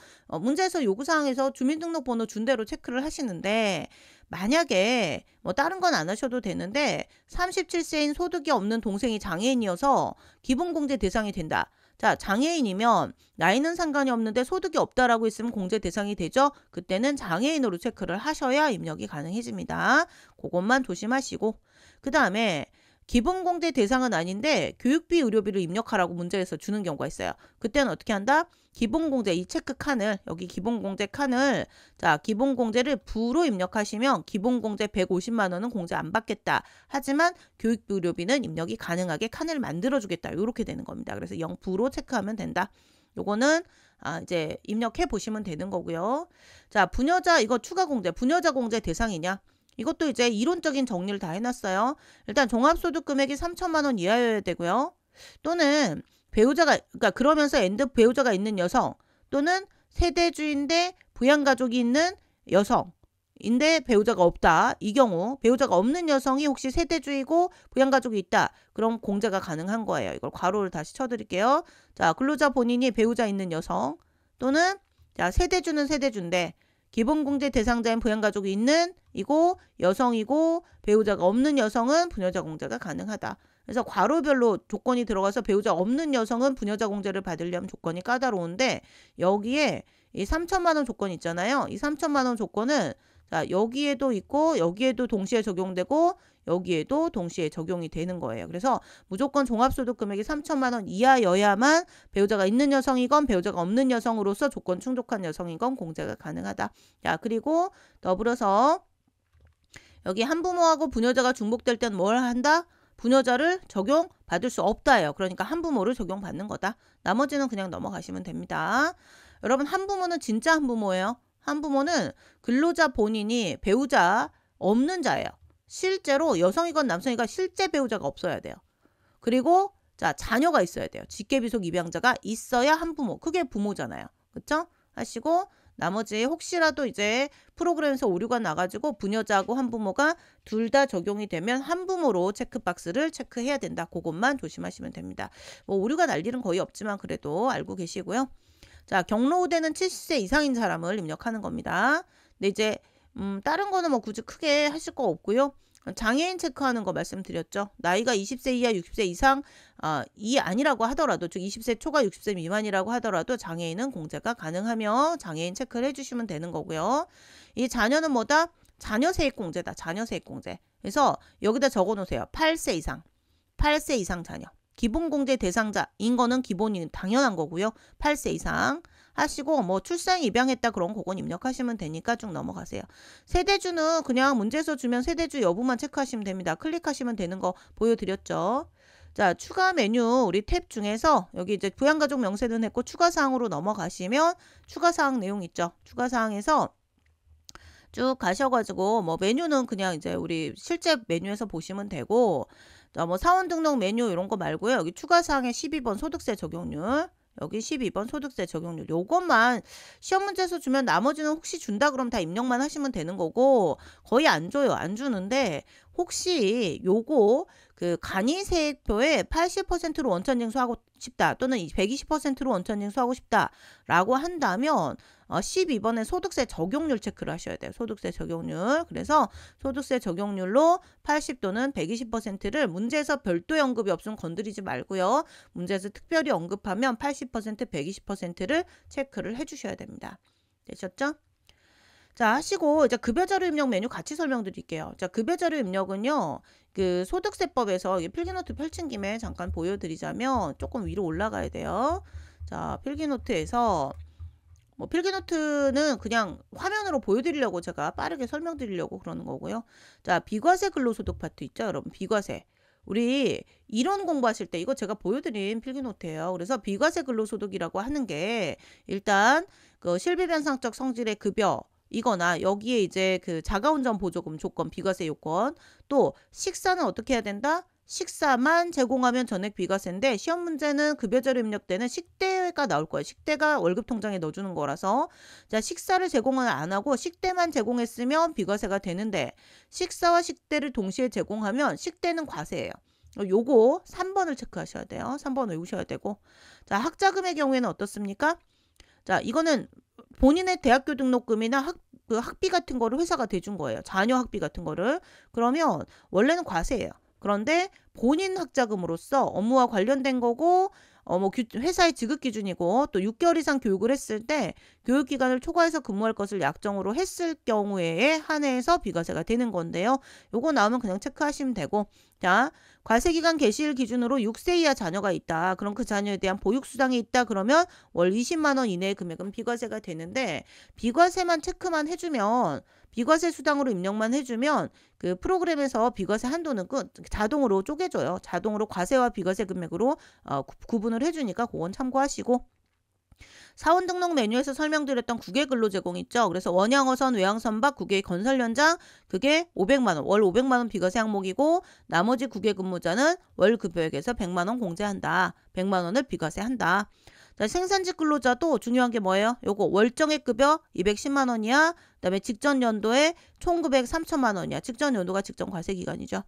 [SPEAKER 1] 요구사항에서 주민등록번호 준 대로 체크를 하시는데, 만약에 뭐 다른 건 안 하셔도 되는데 37세인 소득이 없는 동생이 장애인이어서 기본공제 대상이 된다. 자, 장애인이면 나이는 상관이 없는데 소득이 없다라고 있으면 공제 대상이 되죠. 그때는 장애인으로 체크를 하셔야 입력이 가능해집니다. 그것만 조심하시고, 그 다음에 기본공제 대상은 아닌데 교육비, 의료비를 입력하라고 문제에서 주는 경우가 있어요. 그때는 어떻게 한다? 기본공제 이 체크 칸을, 여기 기본공제 칸을, 기본공제를 부로 입력하시면 기본공제 150만 원은 공제 안 받겠다. 하지만 교육비, 의료비는 입력이 가능하게 칸을 만들어주겠다. 이렇게 되는 겁니다. 그래서 0부로 체크하면 된다. 요거는 이제 입력해 보시면 되는 거고요. 자, 부녀자 이거 추가 공제, 부녀자 공제 대상이냐? 이것도 이제 이론적인 정리를 다 해놨어요. 일단 종합소득 금액이 3천만 원 이하여야 되고요. 또는 그러니까 그러면서 배우자가 있는 여성, 또는 세대주인데 부양가족이 있는 여성인데 배우자가 없다. 이 경우 배우자가 없는 여성이 혹시 세대주이고 부양가족이 있다. 그럼 공제가 가능한 거예요. 이걸 괄호를 다시 쳐드릴게요. 자, 근로자 본인이 배우자 있는 여성, 또는 세대주는 세대주인데 기본공제 대상자인 부양가족이 있는 이고 여성이고 배우자가 없는 여성은 부녀자 공제가 가능하다. 그래서 괄호별로 조건이 들어가서 배우자 없는 여성은 부녀자 공제를 받으려면 조건이 까다로운데, 여기에 이 3천만 원 조건 있잖아요. 이 3천만 원 조건은 여기에도 있고 여기에도 동시에 적용되고 여기에도 동시에 적용이 되는 거예요. 그래서 무조건 종합소득 금액이 3천만 원 이하여야만 배우자가 있는 여성이건 배우자가 없는 여성으로서 조건 충족한 여성이건 공제가 가능하다. 자, 그리고 더불어서 여기 한부모하고 부녀자가 중복될 땐 뭘 한다? 부녀자를 적용받을 수 없다예요. 그러니까 한부모를 적용받는 거다. 나머지는 그냥 넘어가시면 됩니다. 여러분, 한부모는 진짜 한부모예요. 한부모는 근로자 본인이 배우자 없는 자예요. 실제로 여성이건 남성이건 실제 배우자가 없어야 돼요. 그리고 자, 자녀가 있어야 돼요. 직계비속 입양자가 있어야 한부모. 그게 부모잖아요. 그쵸? 하시고 나머지 혹시라도 이제 프로그램에서 오류가 나가지고 부녀자하고 한부모가 둘 다 적용이 되면 한부모로 체크박스를 체크해야 된다. 그것만 조심하시면 됩니다. 뭐 오류가 날 일은 거의 없지만 그래도 알고 계시고요. 자, 경로우대는 70세 이상인 사람을 입력하는 겁니다. 근데 이제 다른 거는 뭐 굳이 크게 하실 거 없고요. 장애인 체크하는 거 말씀드렸죠. 나이가 20세 이하 60세 이상 이 아니라고 하더라도 즉 20세 초과 60세 미만이라고 하더라도 장애인은 공제가 가능하며 장애인 체크를 해주시면 되는 거고요. 이 자녀는 뭐다? 자녀 세액공제다. 자녀 세액공제. 그래서 여기다 적어놓으세요. 8세 이상. 8세 이상 자녀. 기본공제 대상자인 거는 기본이 당연한 거고요. 8세 이상. 하시고 뭐 출생 입양했다 그런 그건 입력하시면 되니까 쭉 넘어가세요. 세대주는 그냥 문제에서 주면 세대주 여부만 체크하시면 됩니다. 클릭하시면 되는 거 보여드렸죠. 자, 추가 메뉴 우리 탭 중에서 여기 이제 부양가족 명세는 했고 추가사항으로 넘어가시면 추가사항 내용 있죠. 추가사항에서 쭉 가셔가지고 뭐 메뉴는 그냥 이제 우리 실제 메뉴에서 보시면 되고 자, 뭐 사원 등록 메뉴 이런 거 말고요. 여기 추가사항에 12번 소득세 적용률 여기 12번 소득세 적용률 요것만 시험 문제에서 주면 나머지는 혹시 준다 그러면 다 입력만 하시면 되는 거고 거의 안 줘요. 안 주는데 혹시 요거 그 간이세액표에 80%로 원천징수하고 싶다 또는 120%로 원천징수하고 싶다 라고 한다면 12번에 소득세 적용률 체크를 하셔야 돼요. 소득세 적용률. 그래서 소득세 적용률로 80 또는 120%를 문제에서 별도의 언급이 없으면 건드리지 말고요. 문제에서 특별히 언급하면 80%, 120%를 체크를 해주셔야 됩니다. 되셨죠? 자, 하시고 이제 급여자료 입력 메뉴 같이 설명드릴게요. 자, 급여자료 입력은요. 그 소득세법에서 필기노트 펼친 김에 잠깐 보여드리자면 조금 위로 올라가야 돼요. 자, 필기노트에서 뭐 필기노트는 그냥 화면으로 보여드리려고 제가 빠르게 설명드리려고 그러는 거고요. 자, 비과세 근로소득 파트 있죠, 여러분? 비과세. 우리 이론 공부하실 때 이거 제가 보여드린 필기노트예요. 그래서 비과세 근로소득이라고 하는 게 일단 그 실비변상적 성질의 급여 이거나 여기에 이제 그 자가운전 보조금 조건, 비과세 요건 또 식사는 어떻게 해야 된다? 식사만 제공하면 전액 비과세인데 시험 문제는 급여자료 입력 때는 식대가 나올 거예요. 식대가 월급 통장에 넣어주는 거라서 자 식사를 제공을 안 하고 식대만 제공했으면 비과세가 되는데 식사와 식대를 동시에 제공하면 식대는 과세예요. 요거 3번을 체크하셔야 돼요. 3번 외우셔야 되고 자 학자금의 경우에는 어떻습니까? 자 이거는 본인의 대학교 등록금이나 학비 같은 거를 회사가 대준 거예요. 자녀 학비 같은 거를. 그러면 원래는 과세예요. 그런데 본인 학자금으로서 업무와 관련된 거고 뭐 회사의 지급 기준이고 또 6개월 이상 교육을 했을 때 교육기간을 초과해서 근무할 것을 약정으로 했을 경우에 한해서 비과세가 되는 건데요. 요거 나오면 그냥 체크하시면 되고 자 과세기간 개시일 기준으로 6세 이하 자녀가 있다. 그럼 그 자녀에 대한 보육수당이 있다. 그러면 월 20만 원 이내의 금액은 비과세가 되는데 비과세만 체크만 해주면 비과세 수당으로 입력만 해주면 그 프로그램에서 비과세 한도는 자동으로 쪼개줘요. 자동으로 과세와 비과세 금액으로 구분을 해주니까 그건 참고하시고 사원 등록 메뉴에서 설명드렸던 국외 근로 제공 있죠. 그래서 원양어선, 외양선박, 국외 건설 현장 그게 500만 원, 월 500만 원 비과세 항목이고 나머지 국외 근무자는 월 급여액에서 100만 원 공제한다. 100만 원을 비과세한다. 자, 생산직 근로자도 중요한 게 뭐예요? 요거 월정액 급여 210만 원이야. 그다음에 직전 연도에 총 금액 3천만 원이야. 직전 연도가 직전 과세 기간이죠.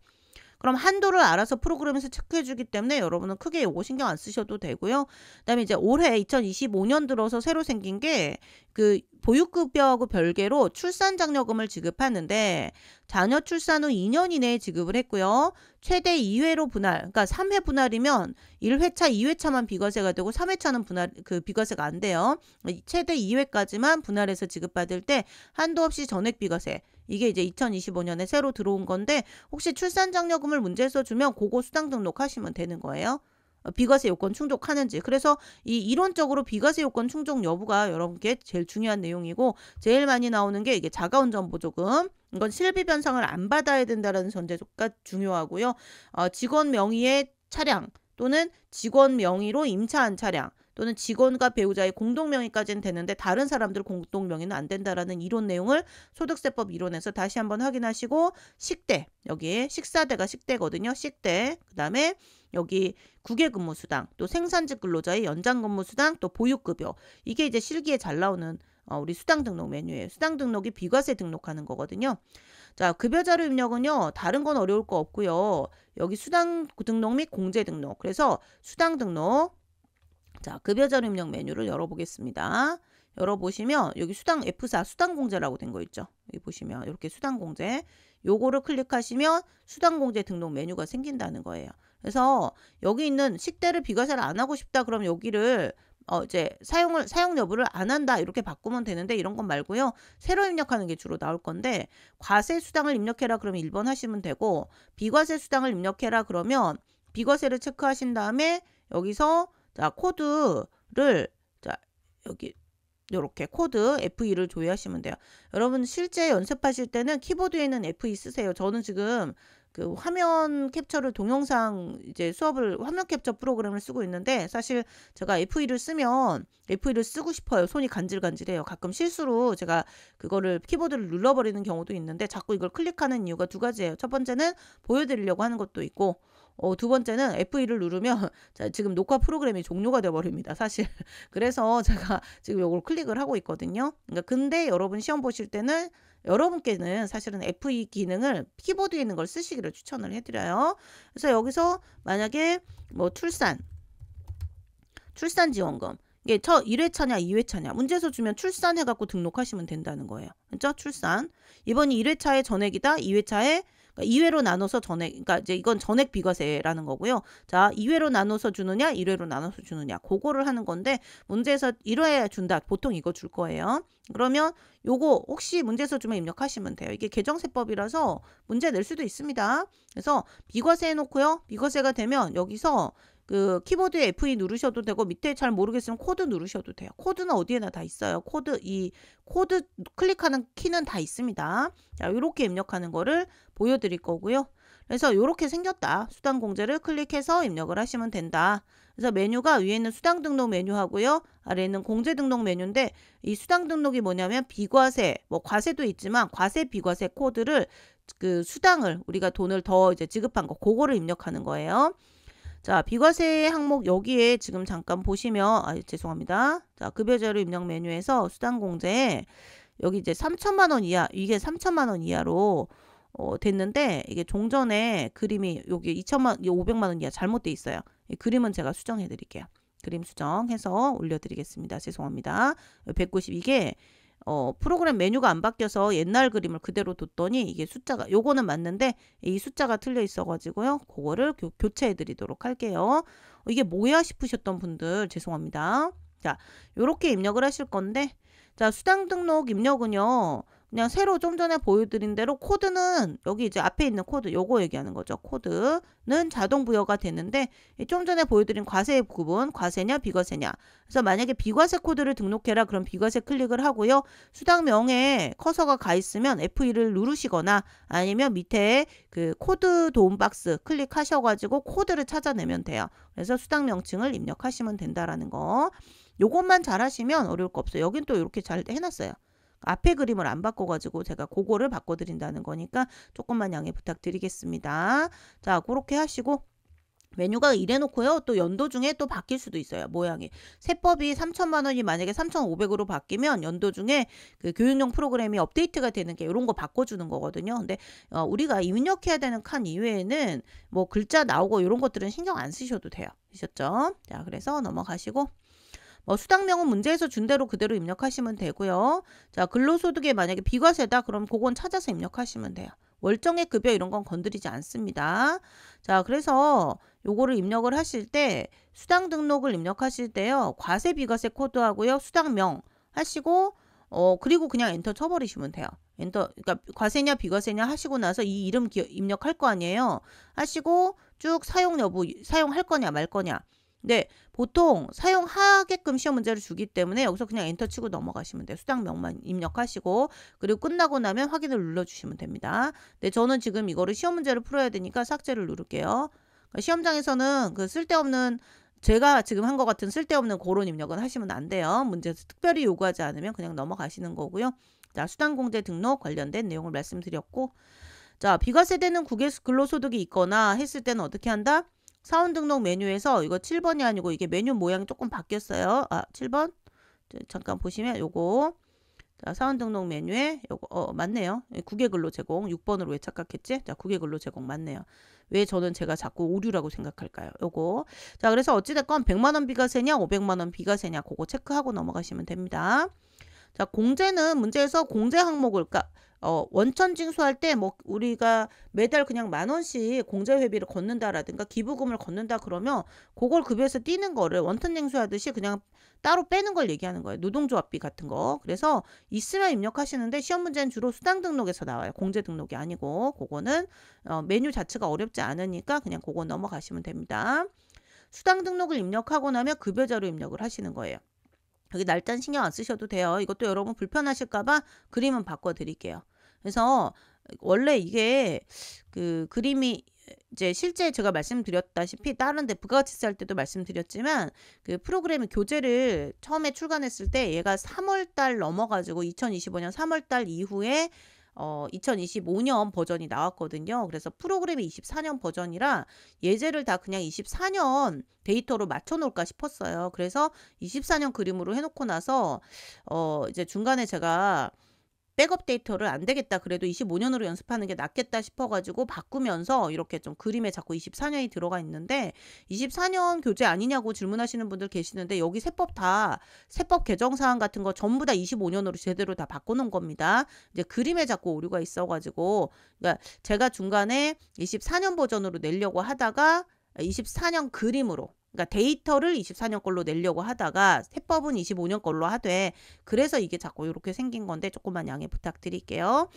[SPEAKER 1] 그럼 한도를 알아서 프로그램에서 체크해 주기 때문에 여러분은 크게 요거 신경 안 쓰셔도 되고요. 그다음에 이제 올해 2025년 들어서 새로 생긴 게 그 보육급여하고 별개로 출산장려금을 지급하는데 자녀 출산 후 2년 이내에 지급을 했고요. 최대 2회로 분할, 그러니까 3회 분할이면 1회차, 2회차만 비과세가 되고 3회차는 비과세가 안 돼요. 최대 2회까지만 분할해서 지급받을 때 한도 없이 전액 비과세. 이게 이제 2025년에 새로 들어온 건데 혹시 출산장려금을 문제에서 주면 그거 수당 등록하시면 되는 거예요. 비과세 요건 충족하는지. 그래서 이 이론적으로 비과세 요건 충족 여부가 여러분께 제일 중요한 내용이고, 제일 많이 나오는 게 이게 자가운전 보조금. 이건 실비 변상을 안 받아야 된다라는 전제가 중요하고요. 직원 명의의 차량 또는 직원 명의로 임차한 차량 또는 직원과 배우자의 공동 명의까지는 되는데 다른 사람들 공동 명의는 안 된다라는 이론 내용을 소득세법 이론에서 다시 한번 확인하시고, 식대, 여기에 식사대가 식대거든요. 식대, 그 다음에 여기 국외근무수당, 또 생산직 근로자의 연장근무수당, 또 보육급여, 이게 이제 실기에 잘 나오는 우리 수당 등록 메뉴예요. 수당 등록이 비과세 등록하는 거거든요. 자, 급여자료 입력은요, 다른 건 어려울 거 없고요. 여기 수당 등록 및 공제 등록. 그래서 수당 등록. 자, 급여자료 입력 메뉴를 열어보겠습니다. 열어보시면 여기 수당 F4 수당공제라고 된 거 있죠. 여기 보시면 이렇게 수당공제. 요거를 클릭하시면 수당공제 등록 메뉴가 생긴다는 거예요. 그래서 여기 있는 식대를 비과세를 안 하고 싶다 그럼 여기를 이제 사용 여부를 안 한다 이렇게 바꾸면 되는데, 이런 건 말고요. 새로 입력하는 게 주로 나올 건데, 과세 수당을 입력해라 그러면 1번 하시면 되고, 비과세 수당을 입력해라 그러면 비과세를 체크하신 다음에 여기서 자, 코드를 자, 여기 요렇게 코드 F2를 조회하시면 돼요. 여러분 실제 연습하실 때는 키보드에 있는 F2 쓰세요. 저는 지금 그 화면 캡처를 동영상 이제 수업을 화면 캡처 프로그램을 쓰고 있는데, 사실 제가 F2를 쓰면 F2를 쓰고 싶어요. 손이 간질간질해요. 가끔 실수로 제가 그거를 키보드를 눌러버리는 경우도 있는데, 자꾸 이걸 클릭하는 이유가 두 가지예요. 첫 번째는 보여드리려고 하는 것도 있고, 두 번째는 F2를 누르면 자, 지금 녹화 프로그램이 종료가 되어 버립니다. 사실. 그래서 제가 지금 이걸 클릭을 하고 있거든요. 그러니까 근데 여러분 시험 보실 때는 여러분께는 사실은 F2 기능을 키보드에 있는 걸 쓰시기를 추천을 해드려요. 그래서 여기서 만약에 뭐 출산지원금, 이게 1회차냐 2회차냐 문제에서 주면 출산해갖고 등록하시면 된다는 거예요. 그렇죠? 출산. 이번이 1회차의 전액이다. 2회차에 그러니까 2회로 나눠서 전액, 그러니까 이제 이건 전액 비과세라는 거고요. 자, 2회로 나눠서 주느냐, 1회로 나눠서 주느냐, 그거를 하는 건데, 문제에서 1회 준다. 보통 이거 줄 거예요. 그러면 요거 혹시 문제에서 주면 입력하시면 돼요. 이게 개정세법이라서 문제 낼 수도 있습니다. 그래서 비과세 해놓고요. 비과세가 되면 여기서 그 키보드에 F2 누르셔도 되고, 밑에 잘 모르겠으면 코드 누르셔도 돼요. 코드는 어디에나 다 있어요. 이 코드 클릭하는 키는 다 있습니다. 자, 이렇게 입력하는 거를 보여드릴 거고요. 그래서 이렇게 생겼다. 수당 공제를 클릭해서 입력을 하시면 된다. 그래서 메뉴가 위에 있는 수당 등록 메뉴 하고요. 아래에 있는 공제 등록 메뉴인데, 이 수당 등록이 뭐냐면 비과세, 뭐 과세도 있지만 과세 비과세 코드를 그 수당을 우리가 돈을 더 이제 지급한 거, 그거를 입력하는 거예요. 자, 비과세 항목 여기에 지금 잠깐 보시면, 죄송합니다. 자, 급여자료 입력 메뉴에서 수당공제 여기 이제 3천만 원 이하, 이게 3천만 원 이하로 됐는데, 이게 종전에 그림이 여기 500만 원 이하 잘못돼 있어요. 이 그림은 제가 수정해 드릴게요. 그림 수정해서 올려드리겠습니다. 죄송합니다. 190, 이게 프로그램 메뉴가 안 바뀌어서 옛날 그림을 그대로 뒀더니 이게 숫자가, 요거는 맞는데 이 숫자가 틀려 있어 가지고요. 그거를 교체해 드리도록 할게요. 이게 뭐야 싶으셨던 분들 죄송합니다. 자, 요렇게 입력을 하실 건데, 자, 수당 등록 입력은요, 그냥 새로 좀 전에 보여드린 대로 코드는 여기 이제 앞에 있는 코드, 요거 얘기하는 거죠. 코드는 자동 부여가 되는데, 좀 전에 보여드린 과세 구분, 과세냐 비과세냐. 그래서 만약에 비과세 코드를 등록해라 그럼 비과세 클릭을 하고요. 수당명에 커서가 가 있으면 F2를 누르시거나 아니면 밑에 그 코드 도움 박스 클릭하셔가지고 코드를 찾아내면 돼요. 그래서 수당 명칭을 입력하시면 된다라는 거. 요것만 잘 하시면 어려울 거 없어요. 여긴 또 이렇게 잘 해놨어요. 앞에 그림을 안 바꿔가지고 제가 그거를 바꿔드린다는 거니까 조금만 양해 부탁드리겠습니다. 자, 그렇게 하시고 메뉴가 이래놓고요. 또 연도 중에 또 바뀔 수도 있어요. 모양이. 세법이 3천만 원이 만약에 3,500으로 바뀌면 연도 중에 그 교육용 프로그램이 업데이트가 되는 게 이런 거 바꿔주는 거거든요. 근데 우리가 입력해야 되는 칸 이외에는 뭐 글자 나오고 이런 것들은 신경 안 쓰셔도 돼요. 되셨죠? 자, 그래서 넘어가시고. 수당명은 문제에서 준 대로 그대로 입력하시면 되고요. 자, 근로소득에 만약에 비과세다 그럼 그건 찾아서 입력하시면 돼요. 월정액 급여 이런 건 건드리지 않습니다. 자, 그래서 요거를 입력을 하실 때 수당 등록을 입력하실 때요. 과세 비과세 코드하고요. 수당명 하시고 그리고 그냥 엔터 쳐버리시면 돼요. 엔터, 그러니까 과세냐 비과세냐 하시고 나서 이 이름 입력할 거 아니에요. 하시고 쭉 사용 여부, 사용할 거냐 말 거냐. 네, 보통 사용하게끔 시험 문제를 주기 때문에 여기서 그냥 엔터 치고 넘어가시면 돼요. 수당명만 입력하시고 그리고 끝나고 나면 확인을 눌러주시면 됩니다. 네, 저는 지금 이거를 시험 문제를 풀어야 되니까 삭제를 누를게요. 그러니까 시험장에서는 그 쓸데없는 제가 지금 한 것 같은 쓸데없는 그런 입력은 하시면 안 돼요. 문제에서 특별히 요구하지 않으면 그냥 넘어가시는 거고요. 자, 수당공제 등록 관련된 내용을 말씀드렸고, 자, 비과세되는 국외 근로소득이 있거나 했을 때는 어떻게 한다? 사원 등록 메뉴에서 이거 7번이 아니고 이게 메뉴 모양이 조금 바뀌었어요. 아, 7번? 잠깐 보시면 요거. 자, 사원 등록 메뉴에 요거 맞네요. 국외 근로 제공 6번으로 왜 착각했지? 자, 국외 근로 제공 맞네요. 왜 저는 제가 자꾸 오류라고 생각할까요? 요거. 자, 그래서 어찌 됐건 100만 원 비과세냐, 500만 원 비과세냐 그거 체크하고 넘어가시면 됩니다. 자, 공제는 문제에서 공제 항목을 원천 징수할 때 뭐 우리가 매달 그냥 10,000원씩 공제 회비를 걷는다라든가 기부금을 걷는다 그러면 그걸 급여에서 띄는 거를 원천 징수하듯이 그냥 따로 빼는 걸 얘기하는 거예요. 노동조합비 같은 거. 그래서 있으면 입력하시는데 시험 문제는 주로 수당 등록에서 나와요. 공제 등록이 아니고 그거는 메뉴 자체가 어렵지 않으니까 그냥 그거 넘어가시면 됩니다. 수당 등록을 입력하고 나면 급여자료 입력을 하시는 거예요. 여기 날짜는 신경 안 쓰셔도 돼요. 이것도 여러분 불편하실까봐 그림은 바꿔드릴게요. 그래서 원래 이게 그 그림이 이제 실제 제가 말씀드렸다시피 다른 데 부가가치세 할 때도 말씀드렸지만 그 프로그램의 교재를 처음에 출간했을 때 얘가 3월달 넘어가지고 2025년 3월달 이후에 2025년 버전이 나왔거든요. 그래서 프로그램이 24년 버전이라 예제를 다 그냥 24년 데이터로 맞춰 놓을까 싶었어요. 그래서 24년 그림으로 해놓고 나서 이제 중간에 제가 백업 데이터를 안 되겠다. 그래도 25년으로 연습하는 게 낫겠다 싶어가지고 바꾸면서 이렇게 좀 그림에 자꾸 24년이 들어가 있는데 24년 교재 아니냐고 질문하시는 분들 계시는데 여기 세법 개정사항 같은 거 전부 다 25년으로 제대로 다 바꿔놓은 겁니다. 이제 그림에 자꾸 오류가 있어가지고 그러니까 제가 중간에 24년 버전으로 내려고 하다가 24년 그림으로 그러니까 데이터를 24년 걸로 내려고 하다가 세법은 25년 걸로 하되 그래서 이게 자꾸 이렇게 생긴 건데 조금만 양해 부탁드릴게요.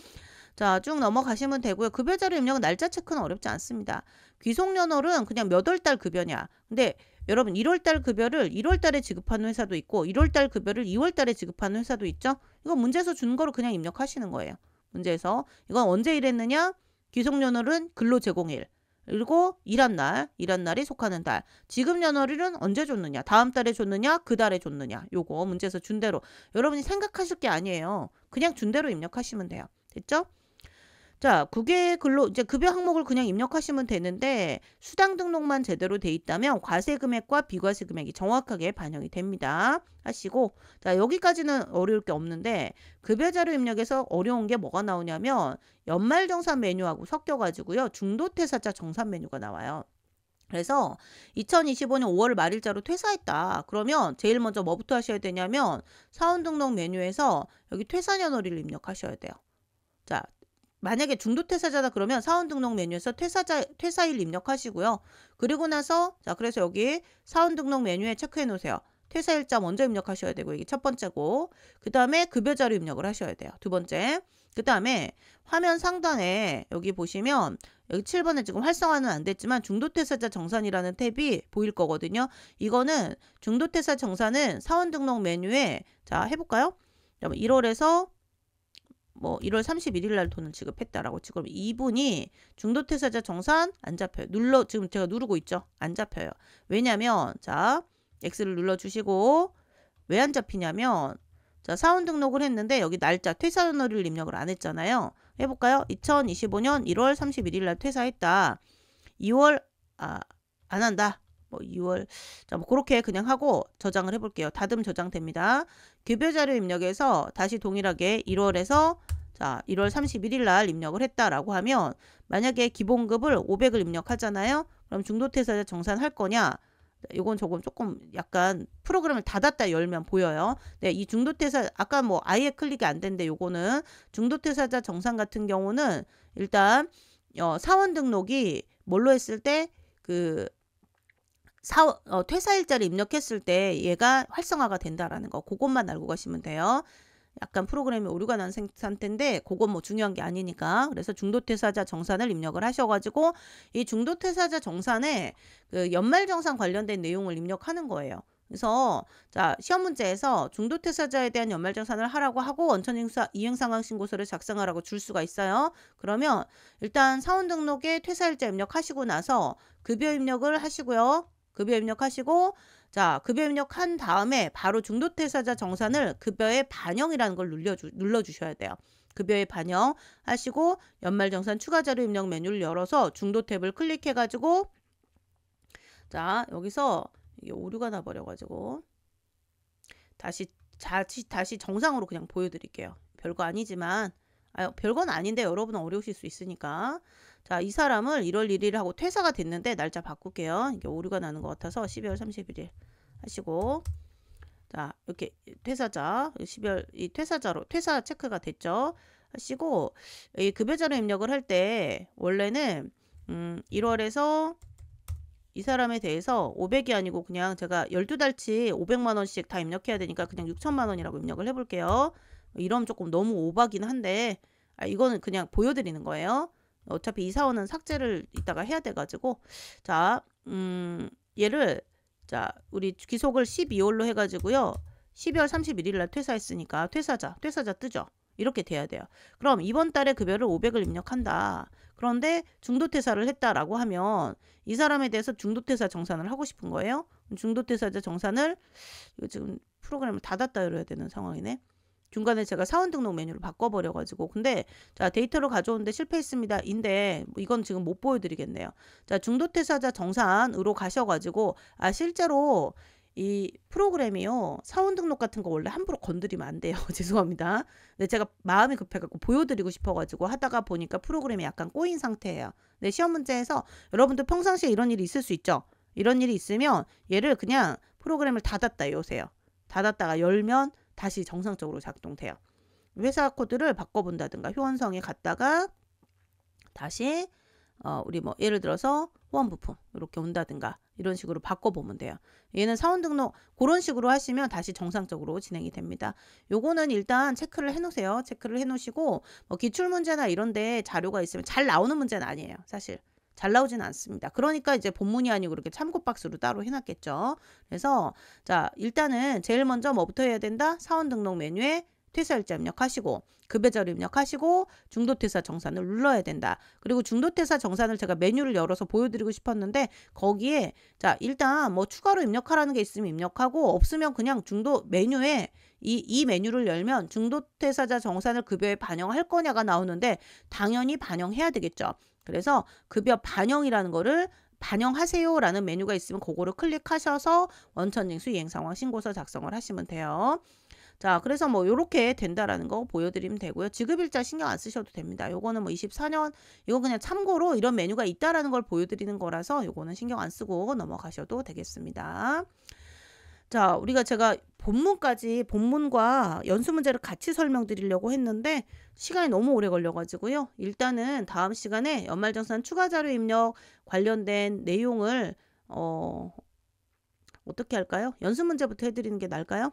[SPEAKER 1] 자, 쭉 넘어가시면 되고요. 급여자료 입력은 날짜 체크는 어렵지 않습니다. 귀속연월은 그냥 몇 월달 급여냐. 근데 여러분 1월달 급여를 1월달에 지급하는 회사도 있고 1월달 급여를 2월달에 지급하는 회사도 있죠. 이거 문제에서 준 거로 그냥 입력하시는 거예요. 문제에서 이건 언제 일했느냐. 귀속연월은 근로제공일. 그리고 일한 날이 속하는 달. 지급연월일은 언제 줬느냐? 다음 달에 줬느냐? 그 달에 줬느냐? 요거 문제에서 준 대로. 여러분이 생각하실 게 아니에요. 그냥 준 대로 입력하시면 돼요. 됐죠? 자, 국외 근로 이제 급여 항목을 그냥 입력하시면 되는데 수당 등록만 제대로 돼 있다면 과세 금액과 비과세 금액이 정확하게 반영이 됩니다. 하시고 자, 여기까지는 어려울 게 없는데 급여 자료 입력에서 어려운 게 뭐가 나오냐면 연말정산 메뉴하고 섞여가지고요. 중도퇴사자 정산 메뉴가 나와요. 그래서 2025년 5월 말일자로 퇴사했다. 그러면 제일 먼저 뭐부터 하셔야 되냐면 사원등록 메뉴에서 여기 퇴사년월일을 입력하셔야 돼요. 자, 만약에 중도퇴사자다 그러면 사원등록 메뉴에서 퇴사일 입력하시고요. 그리고 나서 자, 그래서 여기 사원등록 메뉴에 체크해 놓으세요. 퇴사일자 먼저 입력하셔야 되고 이게 첫 번째고 그 다음에 급여자료 입력을 하셔야 돼요. 두 번째. 그 다음에 화면 상단에 여기 보시면 여기 7번에 지금 활성화는 안 됐지만 중도퇴사자 정산이라는 탭이 보일 거거든요. 이거는 중도퇴사 정산은 사원등록 메뉴에 자 해볼까요? 1월에서 뭐 1월 31일 날 돈을 지급했다라고 지금 이분이 중도퇴사자 정산 안 잡혀요. 지금 제가 누르고 있죠. 안 잡혀요. 왜냐면 자 X를 눌러주시고 왜 안 잡히냐면 자 사원 등록을 했는데 여기 날짜 퇴사연월일 입력을 안 했잖아요. 해볼까요? 2025년 1월 31일 날 퇴사했다. 2월 안 한다. 뭐 2월 자 뭐 그렇게 그냥 하고 저장을 해볼게요. 다듬 저장됩니다. 급여자료 입력에서 다시 동일하게 1월에서 자 1월 31일 날 입력을 했다라고 하면 만약에 기본급을 500을 입력하잖아요. 그럼 중도퇴사자 정산할 거냐? 이건 조금 약간 프로그램을 닫았다 열면 보여요. 네, 이 중도퇴사 아까 뭐 아예 클릭이 안 된데 요거는 중도퇴사자 정산 같은 경우는 일단 사원 등록이 뭘로 했을 때 그 퇴사일자를 입력했을 때 얘가 활성화가 된다라는 거 그것만 알고 가시면 돼요. 약간 프로그램에 오류가 난 상태인데 그건 뭐 중요한 게 아니니까. 그래서 중도퇴사자 정산을 입력을 하셔가지고 이 중도퇴사자 정산에 그 연말정산 관련된 내용을 입력하는 거예요. 그래서 자 시험 문제에서 중도퇴사자에 대한 연말정산을 하라고 하고 원천징수 이행상황신고서를 작성하라고 줄 수가 있어요. 그러면 일단 사원 등록에 퇴사일자 입력하시고 나서 급여 입력을 하시고요. 급여 입력하시고 자 급여 입력한 다음에 바로 중도퇴사자 정산을 급여의 반영이라는 걸 눌러주셔야 돼요. 급여의 반영 하시고 연말정산 추가자료 입력 메뉴를 열어서 중도 탭을 클릭해가지고 자 여기서 이게 오류가 나버려가지고 다시 정상으로 그냥 보여드릴게요. 별거 아니지만 별건 아닌데 여러분은 어려우실 수 있으니까 자 이 사람을 1월 1일 하고 퇴사가 됐는데 날짜 바꿀게요. 이게 오류가 나는 것 같아서 12월 31일 하시고 자 이렇게 퇴사자 12월 이 퇴사자로 퇴사 체크가 됐죠. 하시고 이 급여자료 입력을 할 때 원래는 1월에서 이 사람에 대해서 500이 아니고 그냥 제가 12달치 500만 원씩 다 입력해야 되니까 그냥 6천만 원이라고 입력을 해볼게요. 이러면 조금 너무 오바긴 한데 이거는 그냥 보여드리는 거예요. 어차피 이 사원은 삭제를 이따가 해야 돼가지고 자 얘를 자 우리 귀속을 12월로 해가지고요. 12월 31일 날 퇴사했으니까 퇴사자 뜨죠. 이렇게 돼야 돼요. 그럼 이번 달에 급여를 500을 입력한다. 그런데 중도퇴사를 했다라고 하면 이 사람에 대해서 중도퇴사 정산을 하고 싶은 거예요. 중도퇴사자 정산을 이거 지금 프로그램을 닫았다 이래야 되는 상황이네. 중간에 제가 사원 등록 메뉴를 바꿔버려가지고 근데 자 데이터로 가져오는데 실패했습니다. 인데 이건 지금 못 보여드리겠네요. 자 중도퇴사자 정산으로 가셔가지고 실제로 이 프로그램이요 사원 등록 같은 거 원래 함부로 건드리면 안 돼요. 죄송합니다. 근데 제가 마음이 급해갖고 보여드리고 싶어가지고 하다가 보니까 프로그램이 약간 꼬인 상태예요. 근데 시험 문제에서 여러분도 평상시에 이런 일이 있을 수 있죠. 이런 일이 있으면 얘를 그냥 프로그램을 닫았다 요세요. 닫았다가 열면 다시 정상적으로 작동돼요. 회사 코드를 바꿔본다든가 효원성에 갔다가 다시 우리 뭐 예를 들어서 후원부품 이렇게 온다든가 이런 식으로 바꿔보면 돼요. 얘는 사원 등록 그런 식으로 하시면 다시 정상적으로 진행이 됩니다. 요거는 일단 체크를 해놓으세요. 체크를 해놓으시고 뭐 기출문제나 이런데 자료가 있으면 잘 나오는 문제는 아니에요. 사실 잘 나오지는 않습니다. 그러니까 이제 본문이 아니고 이렇게 참고 박스로 따로 해놨겠죠. 그래서 자 일단은 제일 먼저 뭐부터 해야 된다? 사원 등록 메뉴에 퇴사일자 입력하시고 급여자료 입력하시고 중도퇴사 정산을 눌러야 된다. 그리고 중도퇴사 정산을 제가 메뉴를 열어서 보여드리고 싶었는데 거기에 자 일단 뭐 추가로 입력하라는 게 있으면 입력하고 없으면 그냥 중도 메뉴에 이 메뉴를 열면 중도퇴사자 정산을 급여에 반영할 거냐가 나오는데 당연히 반영해야 되겠죠. 그래서 급여 반영이라는 거를 반영하세요라는 메뉴가 있으면 그거를 클릭하셔서 원천징수 이행상황 신고서 작성을 하시면 돼요. 자 그래서 뭐 요렇게 된다라는 거 보여드리면 되고요. 지급일자 신경 안 쓰셔도 됩니다. 요거는 뭐 24년 이거 그냥 참고로 이런 메뉴가 있다라는 걸 보여드리는 거라서 요거는 신경 안 쓰고 넘어가셔도 되겠습니다. 자 제가 본문과 연수 문제를 같이 설명드리려고 했는데 시간이 너무 오래 걸려가지고요. 일단은 다음 시간에 연말정산 추가자료 입력 관련된 내용을 어떻게 할까요? 연수 문제부터 해드리는 게 나을까요?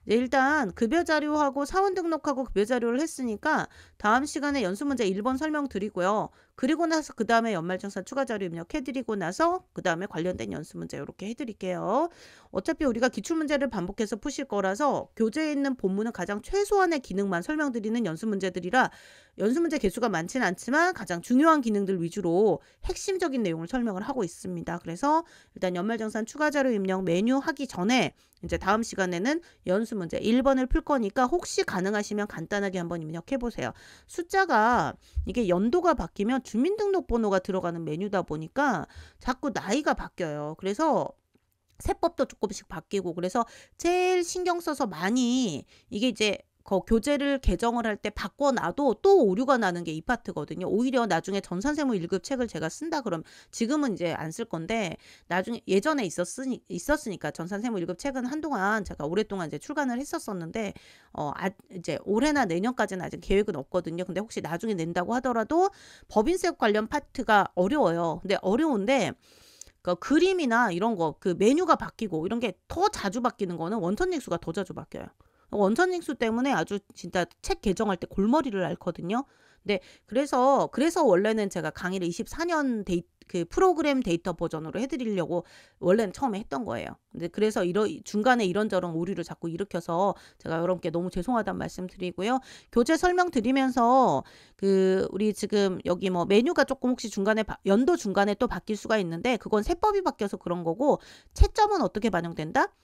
[SPEAKER 1] 일단 급여자료하고 사원 등록하고 급여자료를 했으니까 다음 시간에 연수문제 1번 설명드리고요. 그리고 나서 그 다음에 연말정산 추가자료 입력해드리고 나서 그 다음에 관련된 연수문제 이렇게 해드릴게요. 어차피 우리가 기출문제를 반복해서 푸실 거라서 교재에 있는 본문은 가장 최소한의 기능만 설명드리는 연수문제들이라 연수문제 개수가 많지는 않지만 가장 중요한 기능들 위주로 핵심적인 내용을 설명을 하고 있습니다. 그래서 일단 연말정산 추가자료 입력 메뉴 하기 전에 이제 다음 시간에는 연수 문제 1번을 풀 거니까 혹시 가능하시면 간단하게 한번 입력해 보세요. 숫자가 이게 연도가 바뀌면 주민등록번호가 들어가는 메뉴다 보니까 자꾸 나이가 바뀌어요. 그래서 세법도 조금씩 바뀌고 그래서 제일 신경 써서 많이 이게 이제 교재를 개정을 할 때 바꿔놔도 또 오류가 나는 게 이 파트거든요. 오히려 나중에 전산세무 1급 책을 제가 쓴다 그러면 지금은 이제 안 쓸 건데 나중에 예전에 있었으니까 전산세무 1급 책은 한동안 제가 오랫동안 이제 출간을 했었었는데 이제 올해나 내년까지는 아직 계획은 없거든요. 근데 혹시 나중에 낸다고 하더라도 법인세 관련 파트가 어려워요. 근데 어려운데 그 그림이나 이런 거 그 메뉴가 바뀌고 이런 게 더 자주 바뀌는 거는 원천징수가 더 자주 바뀌어요. 원천징수 때문에 아주 진짜 책 개정할 때 골머리를 앓거든요. 네. 그래서 원래는 제가 강의를 24년 그 프로그램 데이터 버전으로 해 드리려고 원래는 처음에 했던 거예요. 근데 그래서 중간에 이런저런 오류를 자꾸 일으켜서 제가 여러분께 너무 죄송하다는 말씀 드리고요. 교재 설명드리면서 우리 지금 여기 뭐 메뉴가 조금 혹시 중간에 연도 중간에 또 바뀔 수가 있는데 그건 세법이 바뀌어서 그런 거고, 채점은 어떻게 반영된다?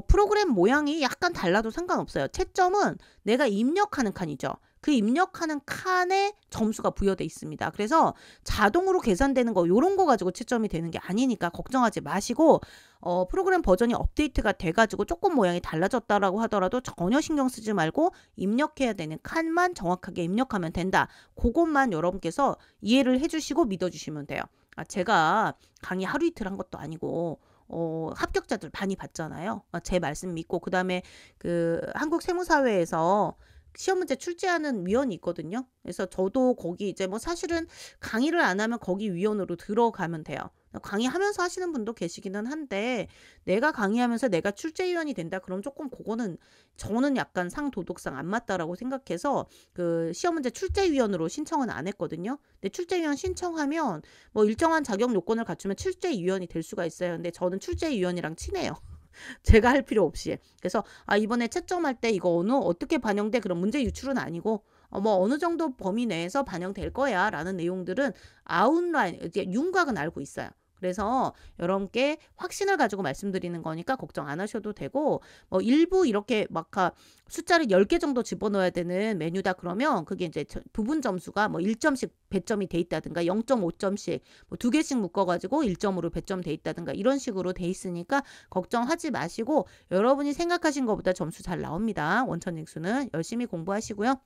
[SPEAKER 1] 프로그램 모양이 약간 달라도 상관없어요. 채점은 내가 입력하는 칸이죠. 그 입력하는 칸에 점수가 부여돼 있습니다. 그래서 자동으로 계산되는 거 요런 거 가지고 채점이 되는 게 아니니까 걱정하지 마시고, 프로그램 버전이 업데이트가 돼가지고 조금 모양이 달라졌다라고 하더라도 전혀 신경 쓰지 말고 입력해야 되는 칸만 정확하게 입력하면 된다. 그것만 여러분께서 이해를 해주시고 믿어주시면 돼요. 제가 강의 하루 이틀 한 것도 아니고 합격자들 많이 봤잖아요. 제 말씀 믿고. 그다음에 한국세무사회에서 시험 문제 출제하는 위원이 있거든요. 그래서 저도 거기 이제 뭐 사실은 강의를 안 하면 거기 위원으로 들어가면 돼요. 강의하면서 하시는 분도 계시기는 한데, 내가 강의하면서 내가 출제위원이 된다 그럼 조금 그거는 저는 약간 상도덕상 안 맞다라고 생각해서 시험 문제 출제위원으로 신청은 안 했거든요. 근데 출제위원 신청하면 뭐 일정한 자격 요건을 갖추면 출제위원이 될 수가 있어요. 근데 저는 출제위원이랑 친해요. 제가 할 필요 없이. 그래서 이번에 채점할 때 이거 어떻게 반영돼? 그런 문제 유출은 아니고 뭐 어느 정도 범위 내에서 반영될 거야 라는 내용들은 아웃라인, 이제 윤곽은 알고 있어요. 그래서 여러분께 확신을 가지고 말씀드리는 거니까 걱정 안 하셔도 되고, 뭐 일부 이렇게 막 숫자를 10개 정도 집어넣어야 되는 메뉴다 그러면 그게 이제 부분 점수가 뭐 1점씩 배점이 돼 있다든가 0.5점씩 뭐 2개씩 묶어가지고 1점으로 배점돼 있다든가 이런 식으로 돼 있으니까 걱정하지 마시고, 여러분이 생각하신 것보다 점수 잘 나옵니다. 원천징수는 열심히 공부하시고요.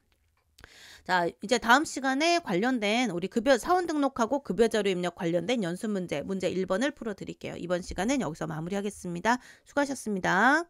[SPEAKER 1] 자, 이제 다음 시간에 관련된 우리 사원 등록하고 급여 자료 입력 관련된 연습 문제 1번을 풀어드릴게요. 이번 시간은 여기서 마무리하겠습니다. 수고하셨습니다.